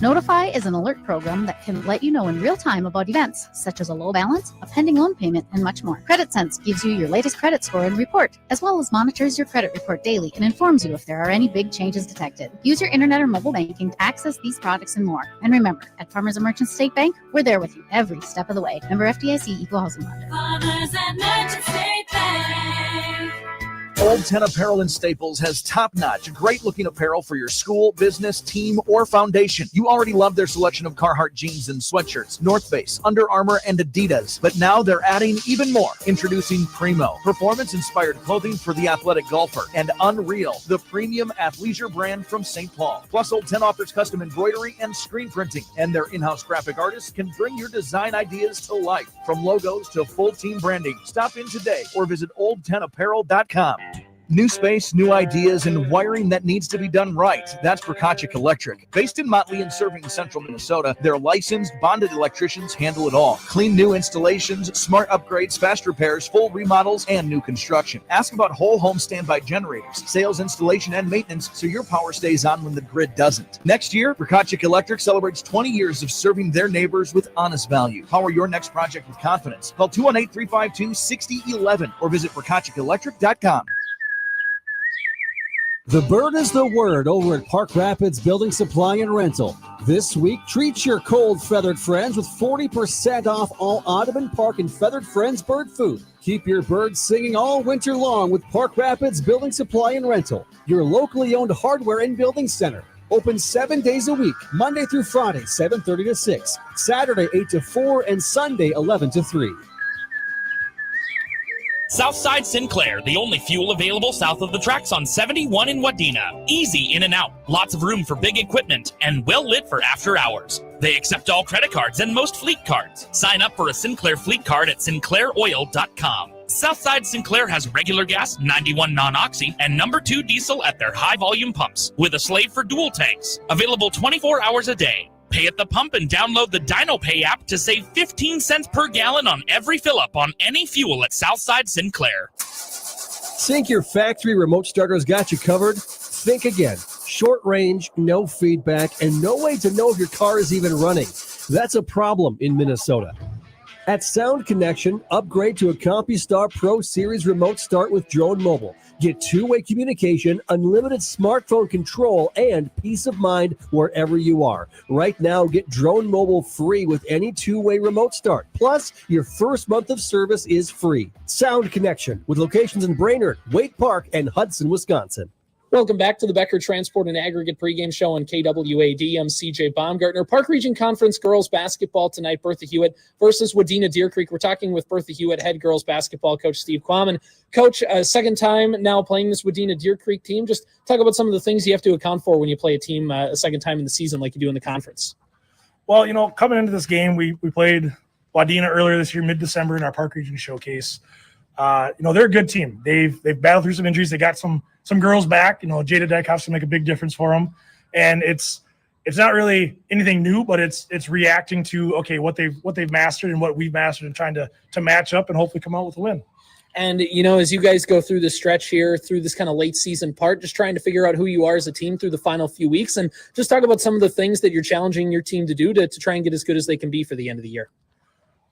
Notify is an alert program that can let you know in real time about events such as a low balance, a pending loan payment, and much more. Credit Sense gives you your latest credit score and report, as well as monitors your credit report daily and informs you if there are any big changes detected. Use your internet or mobile banking to access these products and more. And remember, at Farmers and Merchants State Bank, we're there with you every step of the way. Member FDIC, Equal Housing Lender. Farmers and Merchants State Bank. Old 10 Apparel in Staples has top-notch, great-looking apparel for your school, business, team, or foundation. You already love their selection of Carhartt jeans and sweatshirts, North Face, Under Armour, and Adidas. But now they're adding even more. Introducing Primo, performance-inspired clothing for the athletic golfer, and Unreal, the premium athleisure brand from St. Paul. Plus, Old 10 offers custom embroidery and screen printing, and their in-house graphic artists can bring your design ideas to life. From logos to full team branding, stop in today or visit old10apparel.com. New space, new ideas, and wiring that needs to be done right. That's Prokachik Electric. Based in Motley and serving central Minnesota, their licensed, bonded electricians handle it all. Clean new installations, smart upgrades, fast repairs, full remodels, and new construction. Ask about whole home standby generators, sales, installation, and maintenance so your power stays on when the grid doesn't. Next year, Prokachik Electric celebrates 20 years of serving their neighbors with honest value. Power your next project with confidence. Call 218-352-6011 or visit prokachikelectric.com. The bird is the word over at Park Rapids Building Supply and Rental. This week, treat your cold feathered friends with 40% off all Audubon Park and Feathered Friends bird food. Keep your birds singing all winter long with Park Rapids Building Supply and Rental, your locally owned hardware and building center. Open 7 days a week, Monday through Friday, 7:30 to 6, Saturday 8 to 4, and Sunday 11 to 3. Southside Sinclair, the only fuel available south of the tracks on 71 in Wadena. Easy in and out, lots of room for big equipment, and well lit for after hours. They accept all credit cards and most fleet cards. Sign up for a Sinclair fleet card at sinclairoil.com. Southside Sinclair has regular gas, 91 non-oxy, and number 2 diesel at their high-volume pumps, with a slave for dual tanks. Available 24 hours a day. Pay at the pump and download the DinoPay app to save 15 cents per gallon on every fill-up on any fuel at Southside Sinclair. Think your factory remote starter's got you covered? Think again. Short range, no feedback, and no way to know if your car is even running. That's a problem in Minnesota. At Sound Connection, upgrade to a CompuStar Pro Series remote start with Drone Mobile. Get two-way communication, unlimited smartphone control, and peace of mind wherever you are. Right now, get Drone Mobile free with any two-way remote start. Plus, your first month of service is free. Sound Connection, with locations in Brainerd, Wake Park, and Hudson, Wisconsin. Welcome back to the Becker Transport and Aggregate pregame show on KWAD. I'm CJ Baumgartner. Park Region Conference girls basketball tonight, Bertha-Hewitt versus Wadena-Deer Creek. We're talking with Bertha-Hewitt head girls basketball coach Steve Quammen. Coach, second time now playing this Wadena-Deer Creek team. Just talk about some of the things you have to account for when you play a team a second time in the season like you do in the conference. Well, coming into this game, we played Wadena earlier this year, mid-December, in our Park Region Showcase. They're a good team. They've battled through some injuries. They got some girls back. Jada Dykehoff's to make a big difference for them. And it's not really anything new, but it's reacting to what they've mastered and what we've mastered and trying to match up and hopefully come out with a win. And as you guys go through the stretch here, through this kind of late season part, just trying to figure out who you are as a team through the final few weeks, and just talk about some of the things that you're challenging your team to do to try and get as good as they can be for the end of the year.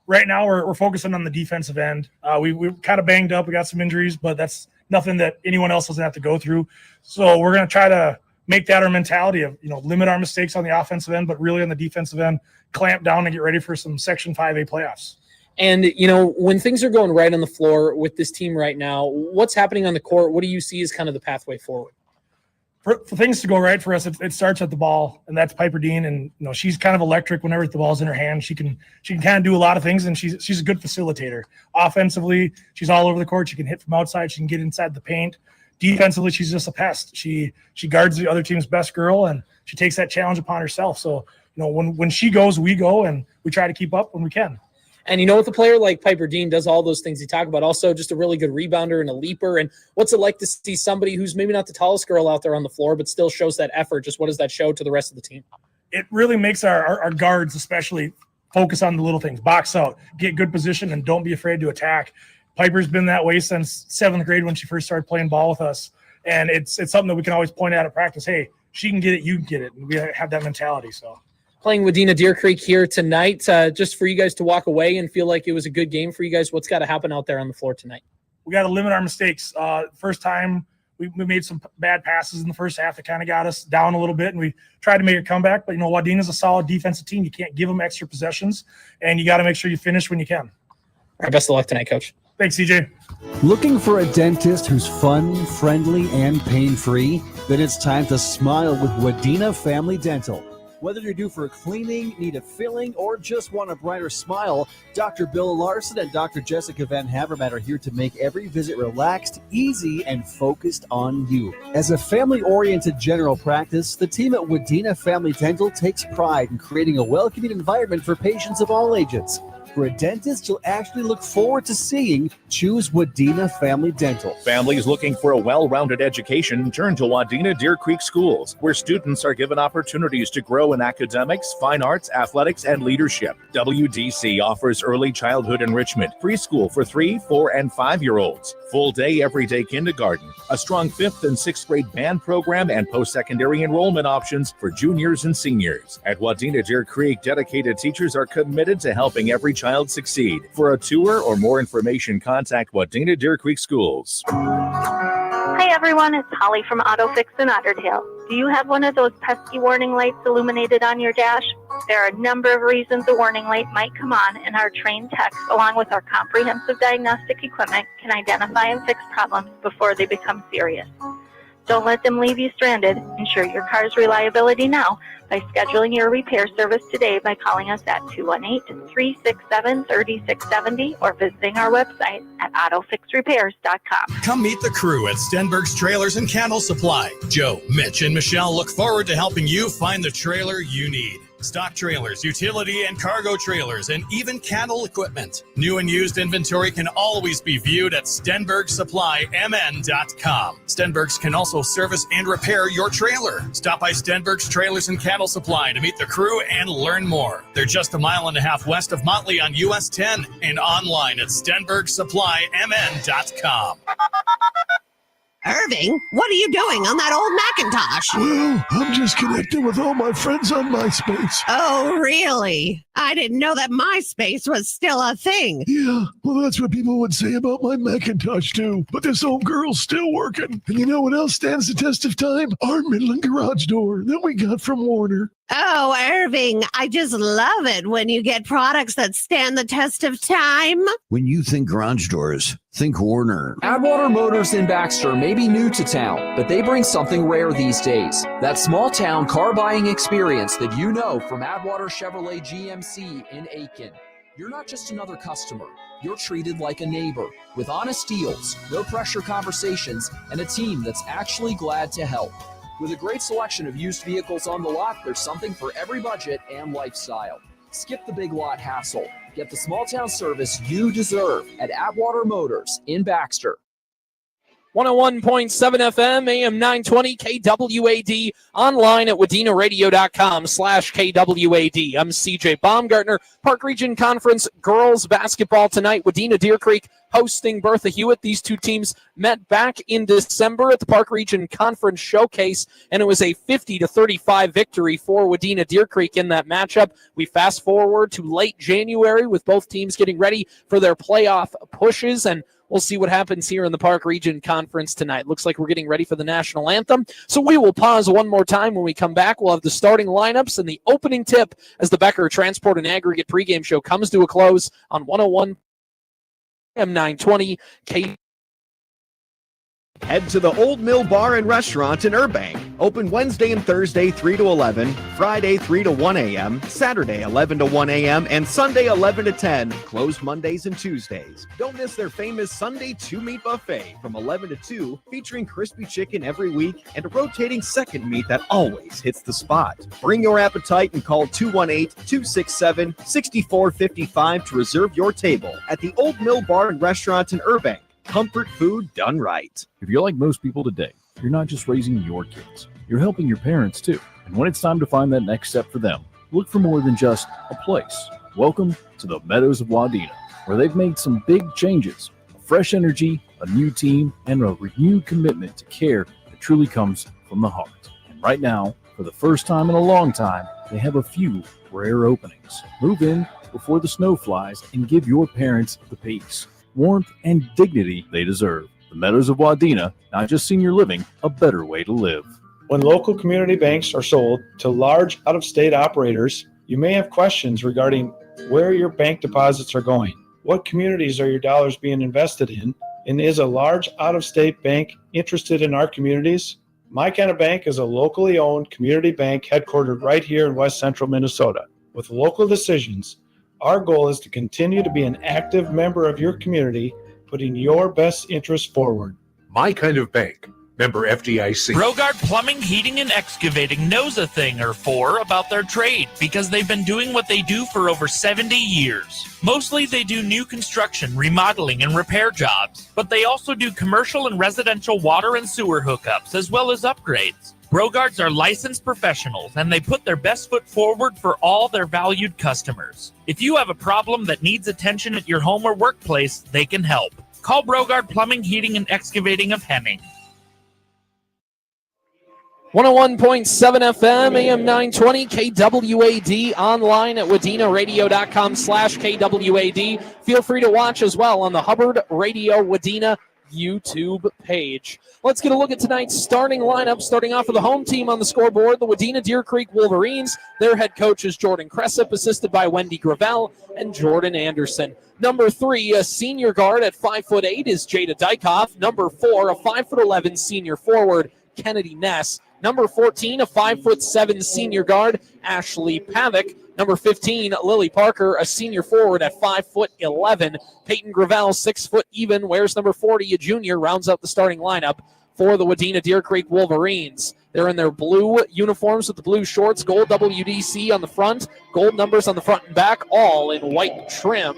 Right now, we're focusing on the defensive end. We're kind of banged up. We got some injuries, but that's nothing that anyone else doesn't have to go through. So we're going to try to make that our mentality of, limit our mistakes on the offensive end, but really on the defensive end, clamp down and get ready for some Section 5A playoffs. And, when things are going right on the floor with this team right now, what's happening on the court? What do you see as kind of the pathway forward? For things to go right for us, it starts at the ball, and that's Piper Dean. And she's kind of electric whenever the ball's in her hand. She can kind of do a lot of things, and she's a good facilitator. Offensively, she's all over the court. She can hit from outside. She can get inside the paint. Defensively, she's just a pest. She guards the other team's best girl, and she takes that challenge upon herself. So when she goes, we go, and we try to keep up when we can. And with a player like Piper Dean does all those things you talk about, also just a really good rebounder and a leaper. And what's it like to see somebody who's maybe not the tallest girl out there on the floor, but still shows that effort? Just what does that show to the rest of the team? It really makes our guards especially focus on the little things. Box out, get good position, and don't be afraid to attack. Piper's been that way since 7th grade when she first started playing ball with us. And it's something that we can always point at practice. Hey, she can get it, you can get it. And we have that mentality. So Playing Wadena-Deer Creek here tonight, just for you guys to walk away and feel like it was a good game for you guys, what's got to happen out there on the floor tonight? we got to limit our mistakes. First time we made some bad passes in the first half that kind of got us down a little bit, and we tried to make a comeback. But, you know, Wadena's a solid defensive team. You can't give them extra possessions, and you got to make sure you finish when you can. All right, best of luck tonight, Coach. Thanks, CJ. Looking for a dentist who's fun, friendly, and pain-free? Then it's time to smile with Wadena Family Dental. Whether you're due for a cleaning, need a filling, or just want a brighter smile, Dr. Bill Larson and Dr. Jessica Van Havermaet are here to make every visit relaxed, easy, and focused on you. As a family-oriented general practice, the team at Wadena Family Dental takes pride in creating a welcoming environment for patients of all ages. For a dentist you'll actually look forward to seeing, choose Wadena Family Dental. Families looking for a well-rounded education turn to Wadena-Deer Creek Schools, where students are given opportunities to grow in academics, fine arts, athletics, and leadership. WDC offers early childhood enrichment, preschool for 3, 4, and 5-year-olds, full-day, everyday kindergarten, a strong 5th and 6th grade band program, and post-secondary enrollment options for juniors and seniors. At Wadena-Deer Creek, dedicated teachers are committed to helping every child succeed. For a tour or more information, contact Wadena-Deer Creek Schools. Hi everyone, it's Holly from AutoFix in Otterdale. Do you have one of those pesky warning lights illuminated on your dash? There are a number of reasons a warning light might come on, and our trained techs, along with our comprehensive diagnostic equipment, can identify and fix problems before they become serious. Don't let them leave you stranded. Ensure your car's reliability now by scheduling your repair service today by calling us at 218-367-3670 or visiting our website at autofixrepairs.com. Come meet the crew at Stenberg's Trailers and Candle Supply. Joe, Mitch, and Michelle look forward to helping you find the trailer you need. Stock trailers, utility and cargo trailers, and even cattle equipment. New and used inventory can always be viewed at StenbergSupplyMN.com. Stenberg's can also service and repair your trailer. Stop by Stenberg's Trailers and Cattle Supply to meet the crew and learn more. They're just a mile and a half west of Motley on US 10 and online at StenbergSupplyMN.com. Irving, what are you doing on that old Macintosh? Well, I'm just connecting with all my friends on MySpace. Oh, really? I didn't know that MySpace was still a thing. Yeah, well, that's what people would say about my Macintosh, too. But this old girl's still working. And you know what else stands the test of time? Our Midland garage door that we got from Warner. Oh, Irving, I just love it when you get products that stand the test of time. When you think garage doors, think Warner. Atwater Motors in Baxter may be new to town, but they bring something rare these days. That small town car buying experience that you know from Atwater Chevrolet GMC in Aiken. You're not just another customer. You're treated like a neighbor with honest deals, no pressure conversations, and a team that's actually glad to help. With a great selection of used vehicles on the lot, there's something for every budget and lifestyle. Skip the big lot hassle. Get the small town service you deserve at Atwater Motors in Baxter. 101.7 FM, AM 920, KWAD, online at wadenaradio.com/KWAD. I'm CJ Baumgartner. Park Region Conference girls basketball tonight. Wadena-Deer Creek hosting Bertha-Hewitt. These two teams met back in December at the Park Region Conference Showcase, and it was a 50-35 victory for Wadena-Deer Creek in that matchup. We fast forward to late January with both teams getting ready for their playoff pushes, and we'll see what happens here in the Park Region Conference tonight. Looks like we're getting ready for the national anthem. So we will pause one more time. When we come back, we'll have the starting lineups and the opening tip as the Becker Transport and Aggregate pregame show comes to a close on 101 M920 K. Head to the Old Mill Bar and Restaurant in Burbank. Open Wednesday and Thursday 3 to 11, Friday 3 to 1 a.m., Saturday 11 to 1 a.m., and Sunday 11 to 10. Closed Mondays and Tuesdays. Don't miss their famous Sunday 2-meat buffet from 11 to 2, featuring crispy chicken every week and a rotating second meat that always hits the spot. Bring your appetite and call 218-267-6455 to reserve your table at the Old Mill Bar and Restaurant in Burbank. Comfort food done right. If you're like most people today, you're not just raising your kids, you're helping your parents too. And when it's time to find that next step for them, look for more than just a place. Welcome to the Meadows of Wadena, where they've made some big changes, a fresh energy, a new team, and a renewed commitment to care that truly comes from the heart. And Right now, for the first time in a long time, they have a few rare openings. Move in before the snow flies and give your parents the peace, warmth, and dignity they deserve. The Meadows of Wadena, not just senior living, a better way to live. When local community banks are sold to large out-of-state operators, you may have questions regarding where your bank deposits are going. What communities are your dollars being invested in? And is a large out-of-state bank interested in our communities? My Kind of Bank is a locally owned community bank headquartered right here in West Central Minnesota. With local decisions, our goal is to continue to be an active member of your community, putting your best interests forward. My Kind of Bank. Member FDIC. Brogard Plumbing, Heating, and Excavating knows a thing or four about their trade because they've been doing what they do for over 70 years. Mostly they do new construction, remodeling, and repair jobs, but they also do commercial and residential water and sewer hookups as well as upgrades. Brogards are licensed professionals, and they put their best foot forward for all their valued customers. If you have a problem that needs attention at your home or workplace, they can help. Call Brogard Plumbing, Heating, and Excavating of Hemming. 101.7 FM, AM 920, KWAD, online at wadenaradio.com/KWAD. Feel free to watch as well on the Hubbard Radio-Wadena YouTube page. Let's get a look at tonight's starting lineup. Starting off with the home team on the scoreboard, the Wadena-Deer Creek Wolverines. Their head coach is Jordan Cressup, assisted by Wendy Gravel and Jordan Anderson. Number 3, a senior guard at 5'8", is Jada Dykoff. Number 4, a 5'11" senior forward, Kennedy Ness. Number 14, a 5'7" senior guard, Ashley Pavick. Number 15, Lily Parker, a senior forward at 5'11". Peyton Gravel, 6 foot even, wears number 40, a junior, rounds out the starting lineup for the Wadena-Deer Creek Wolverines. They're in their blue uniforms with the blue shorts, gold WDC on the front, gold numbers on the front and back, all in white trim.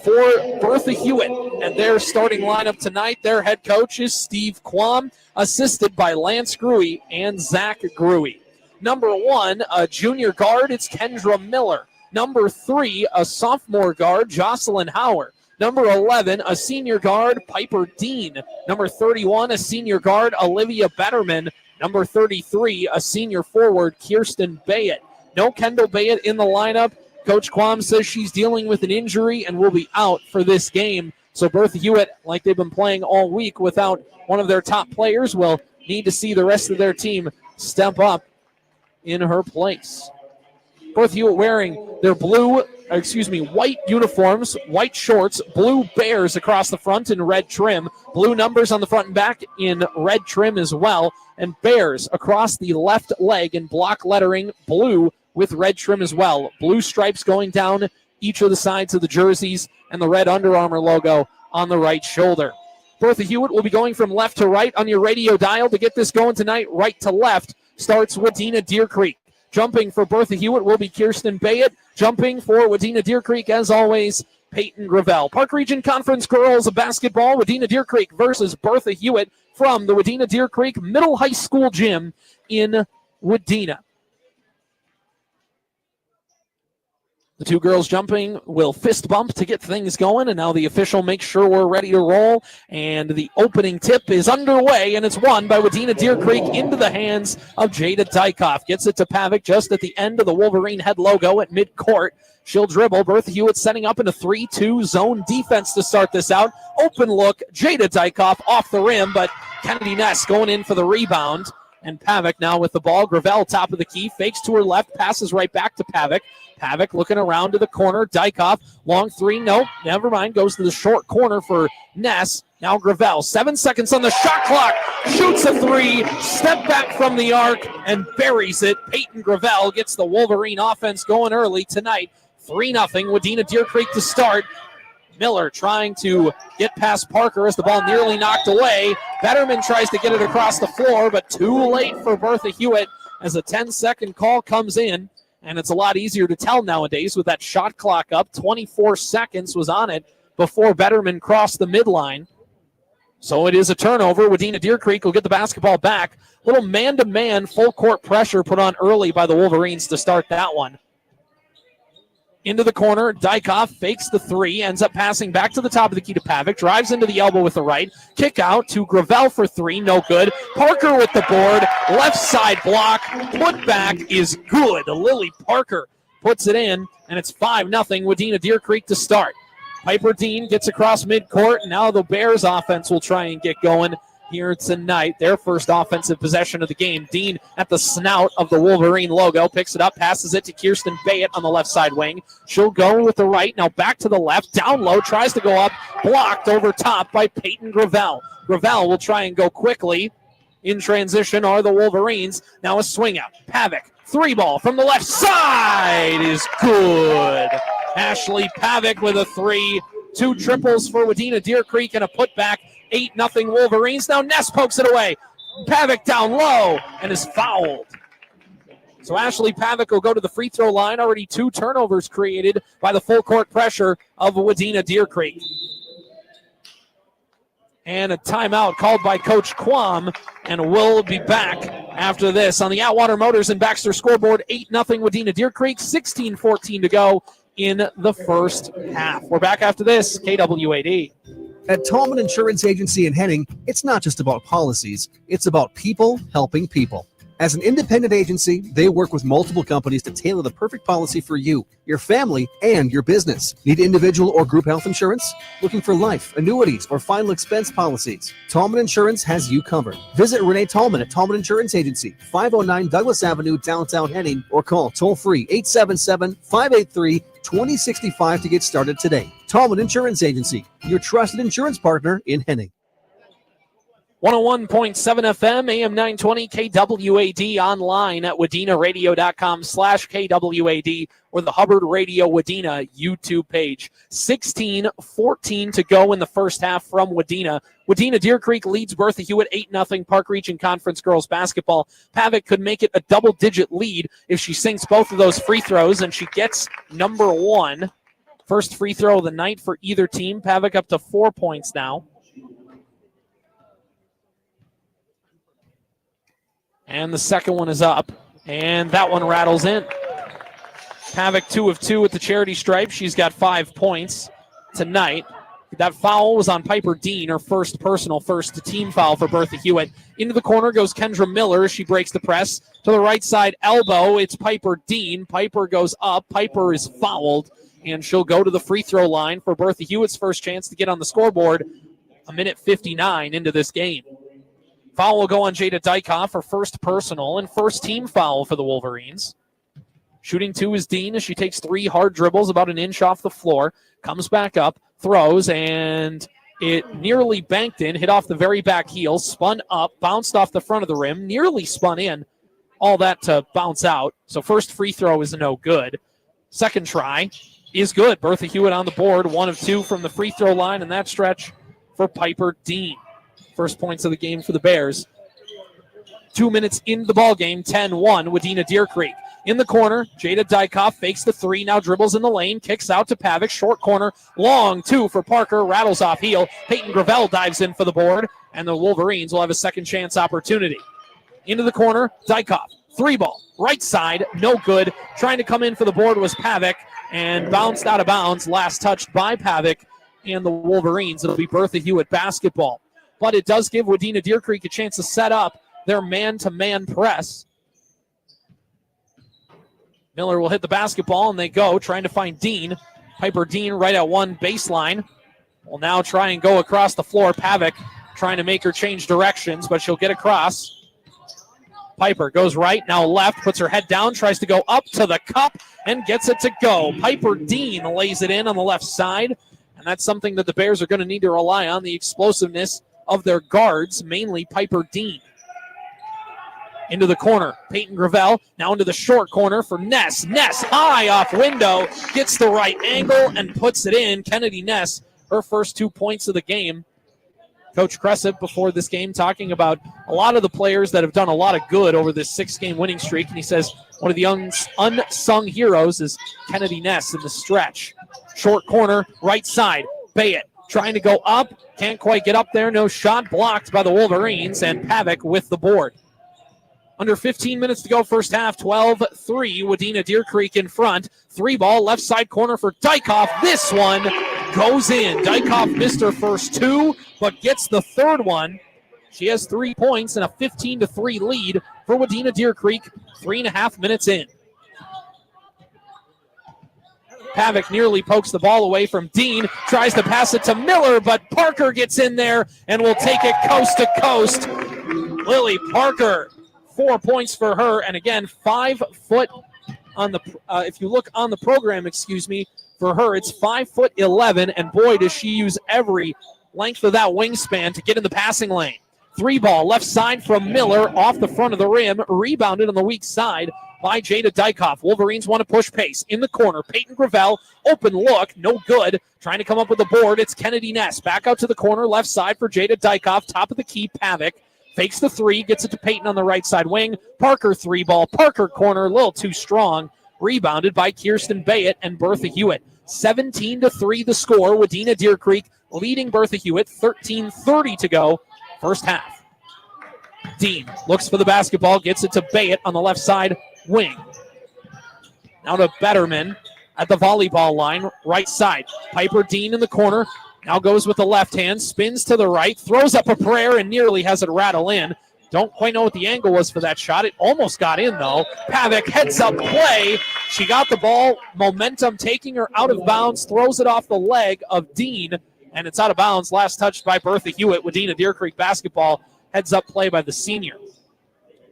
For Bertha-Hewitt and their starting lineup tonight, their head coach is Steve Quam, assisted by Lance Gruey and Zach Gruey. Number 1, a junior guard, it's Kendra Miller. Number 3, a sophomore guard, Jocelyn Hauer. Number 11, a senior guard, Piper Dean. Number 31, a senior guard, Olivia Betterman. Number 33, a senior forward, Kirsten Bayett. No Kendall Bayett in the lineup. Coach Quam says she's dealing with an injury and will be out for this game. So Bertha-Hewitt, like they've been playing all week without one of their top players, will need to see the rest of their team step up in her place. Bertha-Hewitt wearing their white uniforms, white shorts, blue bears across the front in red trim, blue numbers on the front and back in red trim as well, and bears across the left leg in block lettering, blue with red trim as well. Blue stripes going down each of the sides of the jerseys and the red Under Armour logo on the right shoulder. Bertha-Hewitt will be going from left to right on your radio dial to get this going tonight. Right to left starts Wadena-Deer Creek. Jumping for Bertha-Hewitt will be Kirsten Bayett. Jumping for Wadena-Deer Creek, as always, Peyton Gravel. Park Region Conference Girls Basketball, Wadena-Deer Creek versus Bertha-Hewitt from the Wadena-Deer Creek Middle High School Gym in Wadena. The two girls jumping will fist bump to get things going, and now the official makes sure we're ready to roll, and the opening tip is underway, and it's won by Wadena-Deer Creek into the hands of Jada Dykoff. Gets it to Pavick just at the end of the Wolverine head logo at midcourt. She'll dribble. Bertha-Hewitt setting up in a 3-2 zone defense to start this out. Open look, Jada Dykoff off the rim, but Kennedy Ness going in for the rebound. And Pavick now with the ball. Gravel top of the key, fakes to her left, passes right back to Pavick. Pavick looking around to the corner. Dykoff, long three, nope, never mind. Goes to the short corner for Ness. Now Gravel, 7 seconds on the shot clock. Shoots a three, step back from the arc, and buries it. Peyton Gravel gets the Wolverine offense going early tonight. 3-0, Wadena-Deer Creek to start. Miller trying to get past Parker as the ball nearly knocked away. Betterman tries to get it across the floor, but too late for Bertha-Hewitt as a 10-second call comes in. And it's a lot easier to tell nowadays with that shot clock up. 24 seconds was on it before Betterman crossed the midline. So it is a turnover. Wadena-Deer Creek will get the basketball back. Little man-to-man full court pressure put on early by the Wolverines to start that one. Into the corner, Dykoff fakes the three, ends up passing back to the top of the key to Pavic, drives into the elbow with the right, kick out to Gravel for three, no good. Parker with the board, left side block, put back is good. Lily Parker puts it in, and it's 5-0 Wadena-Deer Creek to start. Piper Dean gets across midcourt, and now the Bears offense will try and get going here tonight. Their first offensive possession of the game. Dean at the snout of the Wolverine logo, picks it up, passes it to Kirsten Bayett on the left side wing. She'll go with the right, now back to the left, down low, tries to go up, blocked over top by Peyton Gravel. Gravel will try and go quickly. In transition are the Wolverines. Now a swing out. Pavic, three ball from the left side is good. Ashley Pavic with a three. 2 triples for Wadena-Deer Creek and a putback. 8-0 Wolverines. Now Ness pokes it away. Pavic down low and is fouled. So Ashley Pavic will go to the free throw line. Already 2 turnovers created by the full court pressure of Wadena-Deer Creek. And a timeout called by Coach Quam, and we'll be back after this on the Atwater Motors and Baxter scoreboard. 8-0 Wadena-Deer Creek, 16-14 to go in the first half. We're back after this, KWAD. At Tallman Insurance Agency in Henning, it's not just about policies, it's about people helping people. As an independent agency, they work with multiple companies to tailor the perfect policy for you, your family, and your business. Need individual or group health insurance? Looking for life, annuities, or final expense policies? Tallman Insurance has you covered. Visit Renee Tallman at Tallman Insurance Agency, 509 Douglas Avenue, downtown Henning, or call toll-free 877-583-2065 to get started today. Tallman Insurance Agency, your trusted insurance partner in Henning. 101.7 FM, AM 920, KWAD, online at wadenaradio.com/KWAD or the Hubbard Radio Wadena YouTube page. 16-14 to go in the first half from Wadena. Wadena-Deer Creek leads Bertha-Hewitt 8-0 Park Region Conference girls basketball. Pavic could make it a double-digit lead if she sinks both of those free throws, and she gets number 1. First free throw of the night for either team. Pavic up to 4 points now. And the second one is up, and that one rattles in. Pavic 2 of 2 with the charity stripe. She's got 5 points tonight. That foul was on Piper Dean, her first personal, first team foul for Bertha-Hewitt. Into the corner goes Kendra Miller. She breaks the press. To the right side elbow, it's Piper Dean. Piper goes up. Piper is fouled, and she'll go to the free throw line for Bertha-Hewitt's first chance to get on the scoreboard. 1:59 into this game. Foul will go on Jada Dykoff, her first personal and first team foul for the Wolverines. Shooting 2 is Dean as she takes 3 hard dribbles about an inch off the floor. Comes back up, throws, and it nearly banked in, hit off the very back heel, spun up, bounced off the front of the rim, nearly spun in. All that to bounce out. So first free throw is no good. Second try is good. Bertha-Hewitt on the board, 1 of 2 from the free throw line, and that stretch for Piper Dean. First points of the game for the Bears. 2 minutes into the ball game, 10-1, Wadena-Deer Creek. In the corner, Jada Dykoff fakes the 3, now dribbles in the lane, kicks out to Pavic, short corner, long 2 for Parker, rattles off heel. Peyton Gravel dives in for the board, and the Wolverines will have a second chance opportunity. Into the corner, Dykoff, 3 ball, right side, no good. Trying to come in for the board was Pavic, and bounced out of bounds, last touched by Pavic and the Wolverines. It'll be Bertha-Hewitt basketball. But it does give Wadena-Deer Creek a chance to set up their man-to-man press. Miller will hit the basketball, and they go, trying to find Dean. Piper Dean right at 1 baseline. Will now try and go across the floor. Pavic trying to make her change directions, but she'll get across. Piper goes right, now left, puts her head down, tries to go up to the cup, and gets it to go. Piper Dean lays it in on the left side, and that's something that the Bears are going to need to rely on, the explosiveness of their guards, mainly Piper Dean. Into the corner, Peyton Gravel, now into the short corner for Ness. Ness high off window, gets the right angle and puts it in. Kennedy Ness, her first 2 points of the game. Coach Cressip before this game talking about a lot of the players that have done a lot of good over this 6-game winning streak, and he says one of the unsung heroes is Kennedy Ness in the stretch. Short corner, right side, Bayett trying to go up, can't quite get up there, no shot, blocked by the Wolverines, and Pavic with the board. Under 15 minutes to go, first half, 12-3. Wadena-Deer Creek in front. 3-ball, left side corner for Dykoff. This one goes in. Dykoff missed her first 2, but gets the third one. She has 3 points and a 15-3 lead for Wadena-Deer Creek, 3.5 minutes in. Pavick nearly pokes the ball away from Dean, tries to pass it to Miller, but Parker gets in there and will take it coast to coast. Lily Parker, 4 points for her, and again, 5 foot on the, if you look on the program, for her, it's 5'11", and boy, does she use every length of that wingspan to get in the passing lane. 3-ball, left side from Miller, off the front of the rim, rebounded on the weak side by Jada Dykoff. Wolverines want to push pace. In the corner, Peyton Gravel, open look, no good. Trying to come up with the board, it's Kennedy Ness. Back out to the corner, left side for Jada Dykoff. Top of the key, Pavick. Fakes the 3, gets it to Peyton on the right side wing. Parker 3-ball, Parker corner, a little too strong. Rebounded by Kirsten Bayett and Bertha-Hewitt. 17-3 the score. Wadena-Deer Creek leading Bertha-Hewitt. 13:30 to go, first half. Dean looks for the basketball, gets it to Bayett on the left side wing. Now to Betterman at the volleyball line, right side. Piper Dean in the corner. Now goes with the left hand, spins to the right, throws up a prayer and nearly has it rattle in. Don't quite know what the angle was for that shot. It almost got in, though. Pavick heads up play. She got the ball, momentum taking her out of bounds, throws it off the leg of Dean, and it's out of bounds. Last touched by Bertha-Hewitt. Wadena-Deer Creek basketball, heads up play by the senior.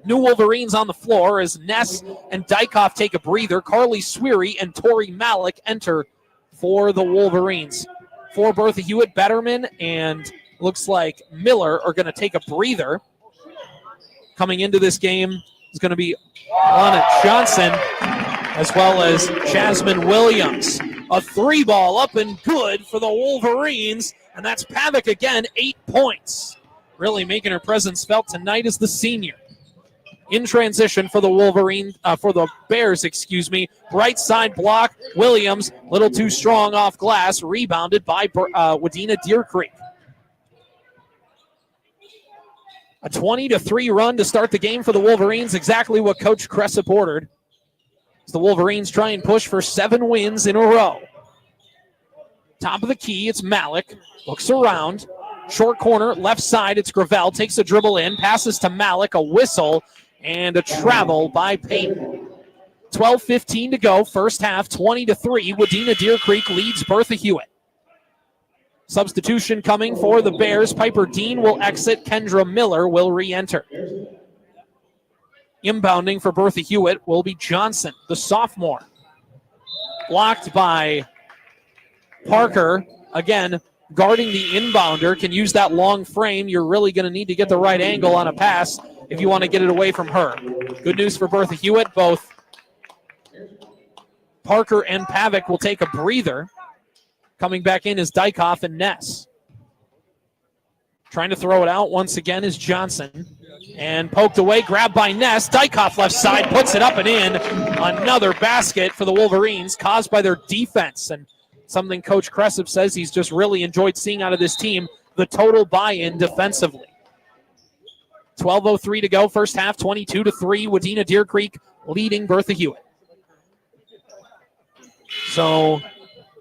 New Wolverines on the floor as Ness and Dykoff take a breather. Carly Sweary and Tori Malik enter for the Wolverines. For Bertha-Hewitt, Betterman and looks like Miller are going to take a breather. Coming into this game is going to be Lana Johnson as well as Jasmine Williams. A 3-ball up and good for the Wolverines, and that's Pavick again, 8 points. Really making her presence felt tonight as the senior. In transition for the for the Bears, right side block, Williams, little too strong off glass, rebounded by Wadena-Deer Creek. A 20-3 run to start the game for the Wolverines, exactly what Coach Cressup ordered. As the Wolverines try and push for 7 wins in a row. Top of the key, it's Malik, looks around, short corner, left side, it's Gravel, takes a dribble in, passes to Malik, a whistle, and a travel by Peyton. 12:15 to go, first half, 20-3. Wadena-Deer Creek leads Bertha-Hewitt. Substitution coming for the Bears. Piper Dean will exit. Kendra Miller will re-enter. Inbounding for Bertha-Hewitt will be Johnson, the sophomore. Blocked by Parker. Again, guarding the inbounder, can use that long frame. You're really going to need to get the right angle on a pass if you want to get it away from her. Good news for Bertha-Hewitt. Both Parker and Pavick will take a breather. Coming back in is Dykoff and Ness. Trying to throw it out once again is Johnson. And poked away, grabbed by Ness. Dykoff left side, puts it up and in. Another basket for the Wolverines caused by their defense. And something Coach Cressup says he's just really enjoyed seeing out of this team, the total buy-in defensively. 12:03 to go, first half, 22-3. Wadena-Deer Creek leading Bertha-Hewitt. So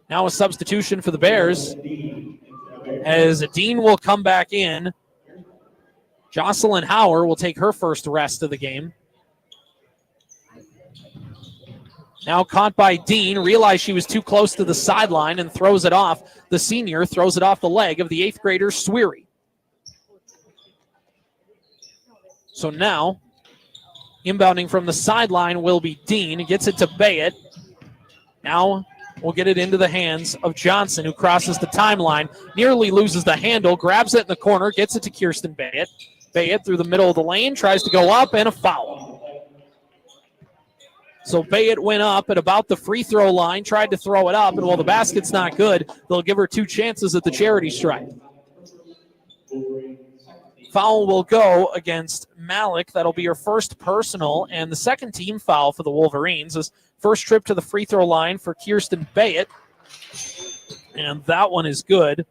now a substitution for the Bears as Dean will come back in. Jocelyn Hauer will take her first rest of the game. Now caught by Dean, realized she was too close to the sideline and throws it off. The senior throws it off the leg of the 8th grader, Sweary. So now, inbounding from the sideline will be Dean. Gets it to Bayett. Now we'll get it into the hands of Johnson, who crosses the timeline, nearly loses the handle, grabs it in the corner, gets it to Kirsten Bayett. Bayett through the middle of the lane, tries to go up, and a foul. So Bayett went up at about the free throw line, tried to throw it up, and while the basket's not good, they'll give her 2 chances at the charity stripe. Foul will go against Malik. That'll be her first personal, and the second team foul for the Wolverines is first trip to the free throw line for Kirsten Bayett, and that one is good.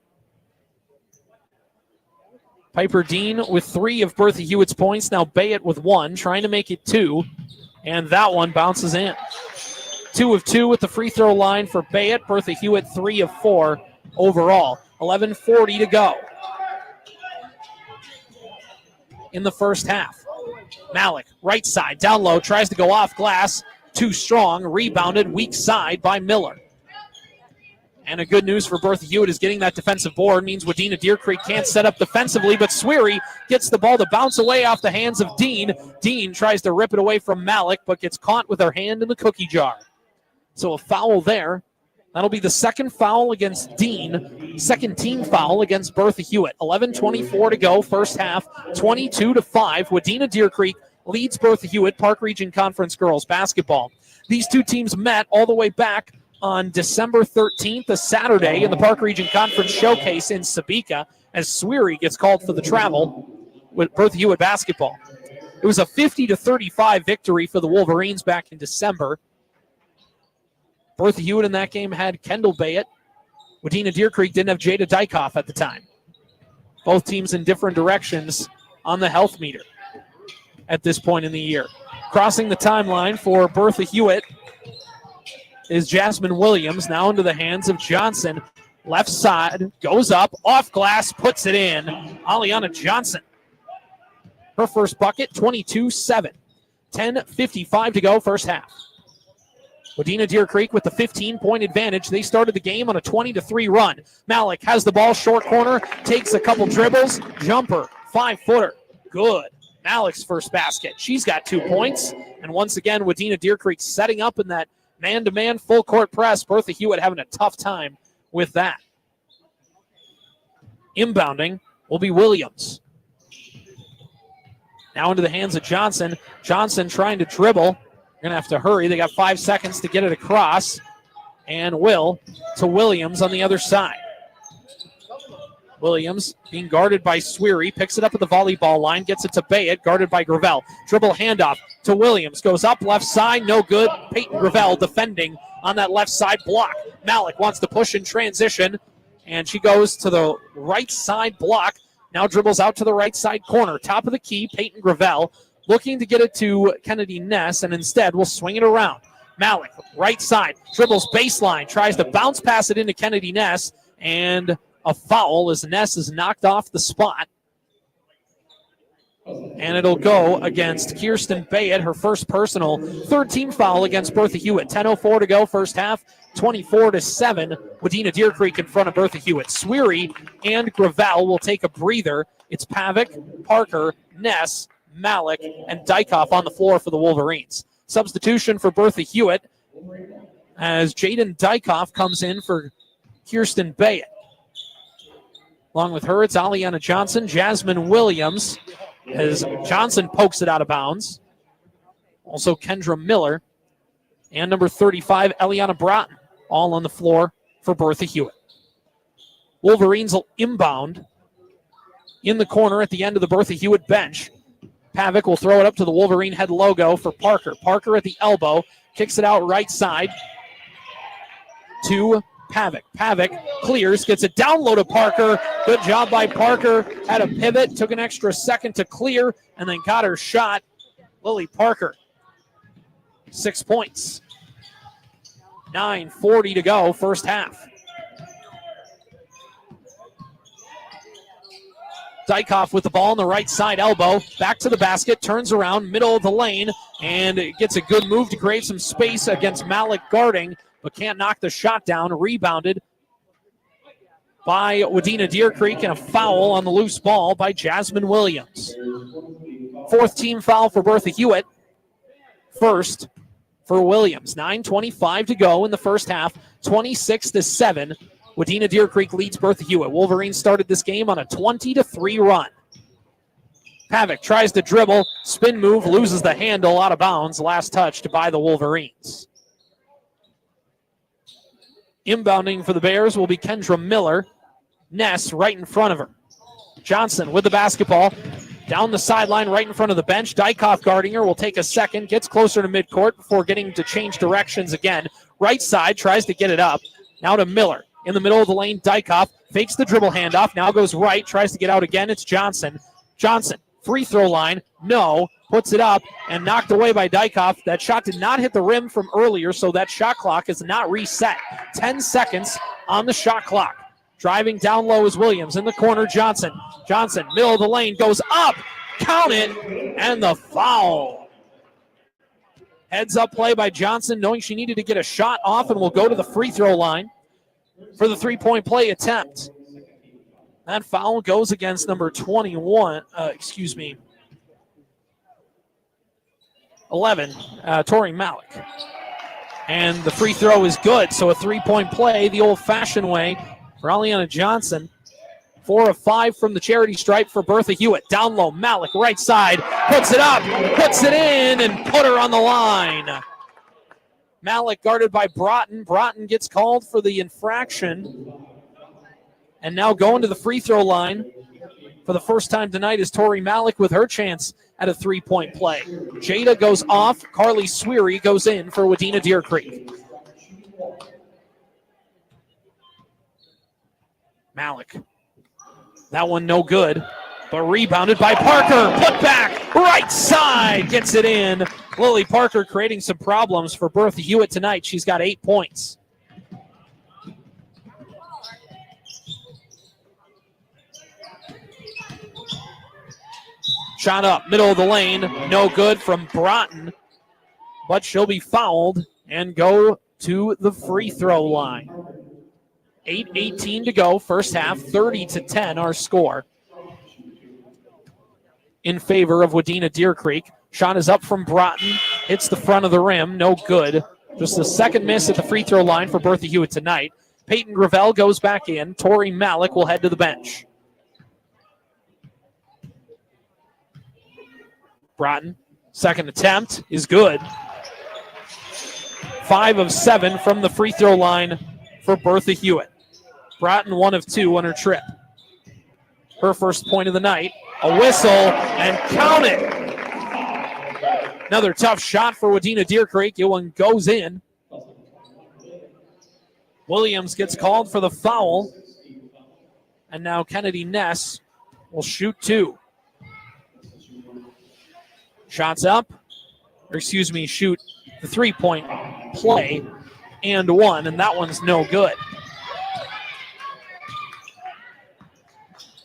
Piper Dean with 3 of Bertha-Hewitt's points. Now Bayett with 1, trying to make it 2. And that one bounces in. 2 of 2 at the free throw line for Bayett. Bertha-Hewitt 3 of 4 overall. 11:40 to go in the first half. Malik, right side, down low, tries to go off glass. Too strong, rebounded, weak side by Miller. And a good news for Bertha-Hewitt is getting that defensive board means Wadena-Deer Creek can't set up defensively, but Sweary gets the ball to bounce away off the hands of Dean. Dean tries to rip it away from Malik, but gets caught with her hand in the cookie jar. So a foul there. That'll be the second foul against Dean, second team foul against Bertha-Hewitt. 11:24 to go, first half, 22-5. Wadena-Deer Creek leads Bertha-Hewitt Park Region Conference girls basketball. These two teams met all the way back on December 13th, a Saturday, in the Park Region Conference Showcase in Sabika, as Sweary gets called for the travel with Bertha-Hewitt basketball. It was a 50-35 victory for the Wolverines back in December. Bertha-Hewitt in that game had Kendall Bayett. Wadena-Deer Creek didn't have Jada Dykoff at the time. Both teams in different directions on the health meter at this point in the year. Crossing the timeline for Bertha-Hewitt is Jasmine Williams, now into the hands of Johnson. Left side, goes up, off glass, puts it in. Aliana Johnson. Her first bucket, 22-7. 10:55 to go, first half. Wadena-Deer Creek with the 15-point advantage. They started the game on a 20-3 run. Malik has the ball, short corner, takes a couple dribbles, jumper, 5-footer. Good. Malik's first basket. She's got 2 points. And once again, Wadena-Deer Creek setting up in that man-to-man full-court press. Bertha-Hewitt having a tough time with that. Inbounding will be Williams. Now into the hands of Johnson. Johnson trying to dribble. Going to have to hurry. They got 5 seconds to get it across. And Will to Williams on the other side. Williams being guarded by Sweary. Picks it up at the volleyball line. Gets it to Bayett. Guarded by Gravel. Dribble handoff to Williams. Goes up left side. No good. Peyton Gravel defending on that left side block. Malik wants to push in transition. And she goes to the right side block. Now dribbles out to the right side corner. Top of the key. Peyton Gravel. Looking to get it to Kennedy Ness, and instead will swing it around. Malik, right side, dribbles baseline, tries to bounce pass it into Kennedy Ness, and a foul as Ness is knocked off the spot. And it'll go against Kirsten Bayett, her first personal, third team foul against Bertha-Hewitt. 10:04 to go, first half, 24-7. Wadena-Deer Creek in front of Bertha-Hewitt. Sweary and Gravel will take a breather. It's Pavic, Parker, Ness, Malik, and Dykoff on the floor for the Wolverines. Substitution for Bertha-Hewitt as Jaden Dykoff comes in for Kirsten Bayett. Along with her, it's Aliana Johnson, Jasmine Williams, as Johnson pokes it out of bounds. Also Kendra Miller and number 35, Eliana Broughton, all on the floor for Bertha-Hewitt. Wolverines will inbound in the corner at the end of the Bertha-Hewitt bench. Pavic will throw it up to the Wolverine head logo for Parker. Parker at the elbow, kicks it out right side to Pavic. Pavic clears, gets it down low to Parker. Good job by Parker. Had a pivot, took an extra second to clear, and then got her shot. Lily Parker, 6 points. 9:40 to go, first half. Dykoff with the ball on the right side elbow. Back to the basket, turns around, middle of the lane, and gets a good move to create some space against Malik guarding, but can't knock the shot down. Rebounded by Wadena-Deer Creek, and a foul on the loose ball by Jasmine Williams. Fourth team foul for Bertha-Hewitt. First for Williams. 9:25 to go in the first half, 26-7. Wadena-Deer Creek leads Bertha-Hewitt. Wolverines started this game on a 20-3 run. Pavic tries to dribble, spin move, loses the handle, out of bounds, last touched by the Wolverines. Inbounding for the Bears will be Kendra Miller. Ness right in front of her. Johnson with the basketball. Down the sideline right in front of the bench. Dykoff guarding her will take a second, gets closer to midcourt before getting to change directions again. Right side, tries to get it up. Now to Miller. in the middle of the lane. Dykoff fakes the dribble handoff, now goes right, tries to get out again. It's Johnson. Johnson, free throw line, no, puts it up and knocked away by Dykoff. That shot did not hit the rim from earlier, so that shot clock is not reset. 10 seconds on the shot clock. Driving down low is Williams. In the corner, Johnson. Johnson, middle of the lane, goes up, count it, and the foul. Heads up play by Johnson, knowing she needed to get a shot off, and will go to the free throw line for the three-point play attempt. That foul goes against number 11, Tori Malik. And the free throw is good, so a three-point play the old-fashioned way for Aliana Johnson. 4 of 5 from the charity stripe for Bertha-Hewitt. Down low, Malik, right side, puts it up, puts it in, and put her on the line. Malik guarded by Broughton. Broughton gets called for the infraction. And now going to the free throw line for the first time tonight is Tori Malik with her chance at a three-point play. Jada goes off. Carly Sweary goes in for Wadena-Deer Creek. Malik. That one no good, but rebounded by Parker. Put back, right side, gets it in. Lily Parker creating some problems for Bertha-Hewitt tonight. She's got 8 points. Shot up, middle of the lane, no good from Broughton, but she'll be fouled and go to the free throw line. 8:18 to go, first half, 30-10 our score in favor of Wadena-Deer Creek. Shot is up from Broughton, hits the front of the rim, no good. Just the second miss at the free throw line for Bertha-Hewitt tonight. Peyton Gravel goes back in. Tori Malik will head to the bench. Broughton, second attempt is good. 5 of 7 from the free throw line for Bertha-Hewitt. Broughton 1 of 2 on her trip. Her first point of the night. A whistle, and count it. Another tough shot for Wadena-Deer Creek. It one goes in. Williams gets called for the foul. And now Kennedy Ness will shoot 2. Shots up. Shoot the three-point play and 1, and that one's no good.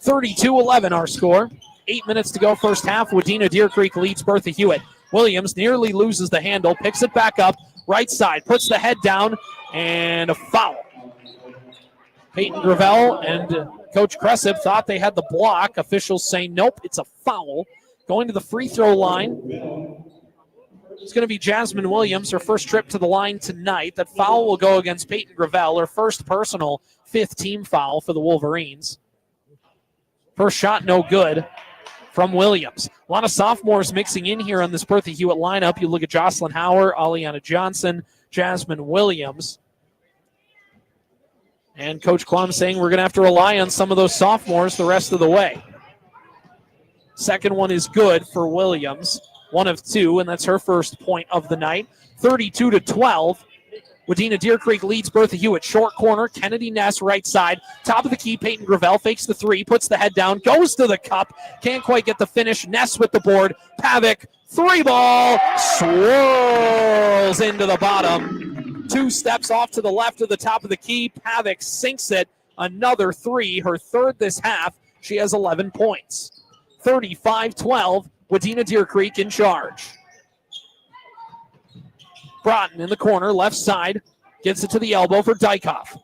32-11 our score. 8 minutes to go first half. Wadena-Deer Creek leads Bertha-Hewitt. Williams nearly loses the handle, picks it back up, right side, puts the head down, and a foul. Peyton Gravel and Coach Cressip thought they had the block. Officials say nope, it's a foul. Going to the free throw line. It's going to be Jasmine Williams, her first trip to the line tonight. That foul will go against Peyton Gravel, her first personal 5th team foul for the Wolverines. First shot, no good from Williams. A lot of sophomores mixing in here on this Bertha-Hewitt lineup. You look at Jocelyn Hauer, Aliana Johnson, Jasmine Williams. And Coach Klum saying we're going to have to rely on some of those sophomores the rest of the way. Second one is good for Williams. 1 of 2, and that's her first point of the night. 32-12. Wadena-Deer Creek leads Bertha-Hewitt. Short corner, Kennedy Ness right side. Top of the key, Peyton Gravel fakes the 3, puts the head down, goes to the cup. Can't quite get the finish. Ness with the board. Pavic, 3-ball, swirls into the bottom. 2 steps off to the left of the top of the key. Pavic sinks it. Another 3, her third this half. She has 11 points. 35-12, Wadena-Deer Creek in charge. Broughton in the corner, left side, gets it to the elbow for Dykoff.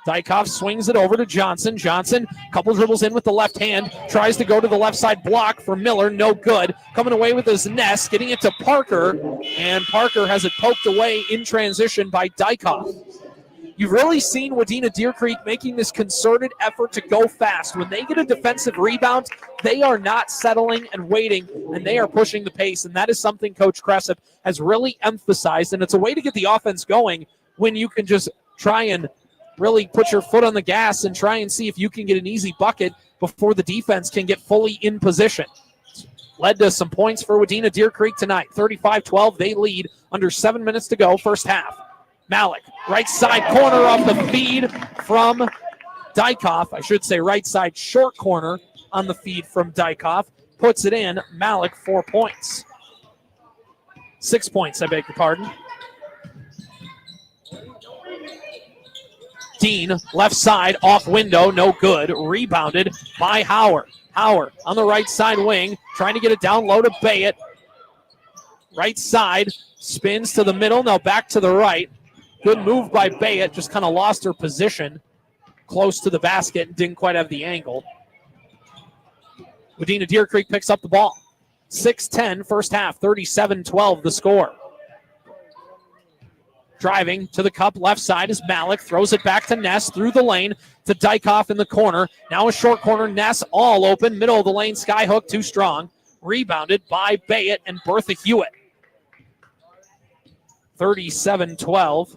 Dykoff swings it over to Johnson. Johnson, couple dribbles in with the left hand, tries to go to the left side block for Miller, no good. Coming away with his Ness, getting it to Parker, and Parker has it poked away in transition by Dykoff. You've really seen Wadena-Deer Creek making this concerted effort to go fast. When they get a defensive rebound, they are not settling and waiting, and they are pushing the pace, and that is something Coach Cressip has really emphasized, and it's a way to get the offense going when you can just try and really put your foot on the gas and try and see if you can get an easy bucket before the defense can get fully in position. Led to some points for Wadena-Deer Creek tonight. 35-12, they lead under 7 minutes to go, first half. Malik, right side corner of the feed from Dykoff. I should say right side short corner on the feed from Dykoff. Puts it in. Malik, 4 points. 6 points, I beg your pardon. Dean, left side, off window, no good. Rebounded by Howard. Howard on the right side wing, trying to get it down low to Bayett. Right side, spins to the middle, now back to the right. Good move by Bayett, just kind of lost her position close to the basket and didn't quite have the angle. Wadena-Deer Creek picks up the ball. 6-10 first half, 37-12 the score. Driving to the cup, left side is Malik, throws it back to Ness through the lane to Dykoff in the corner. Now a short corner, Ness all open, middle of the lane, skyhook too strong. Rebounded by Bayett and Bertha-Hewitt. 37-12.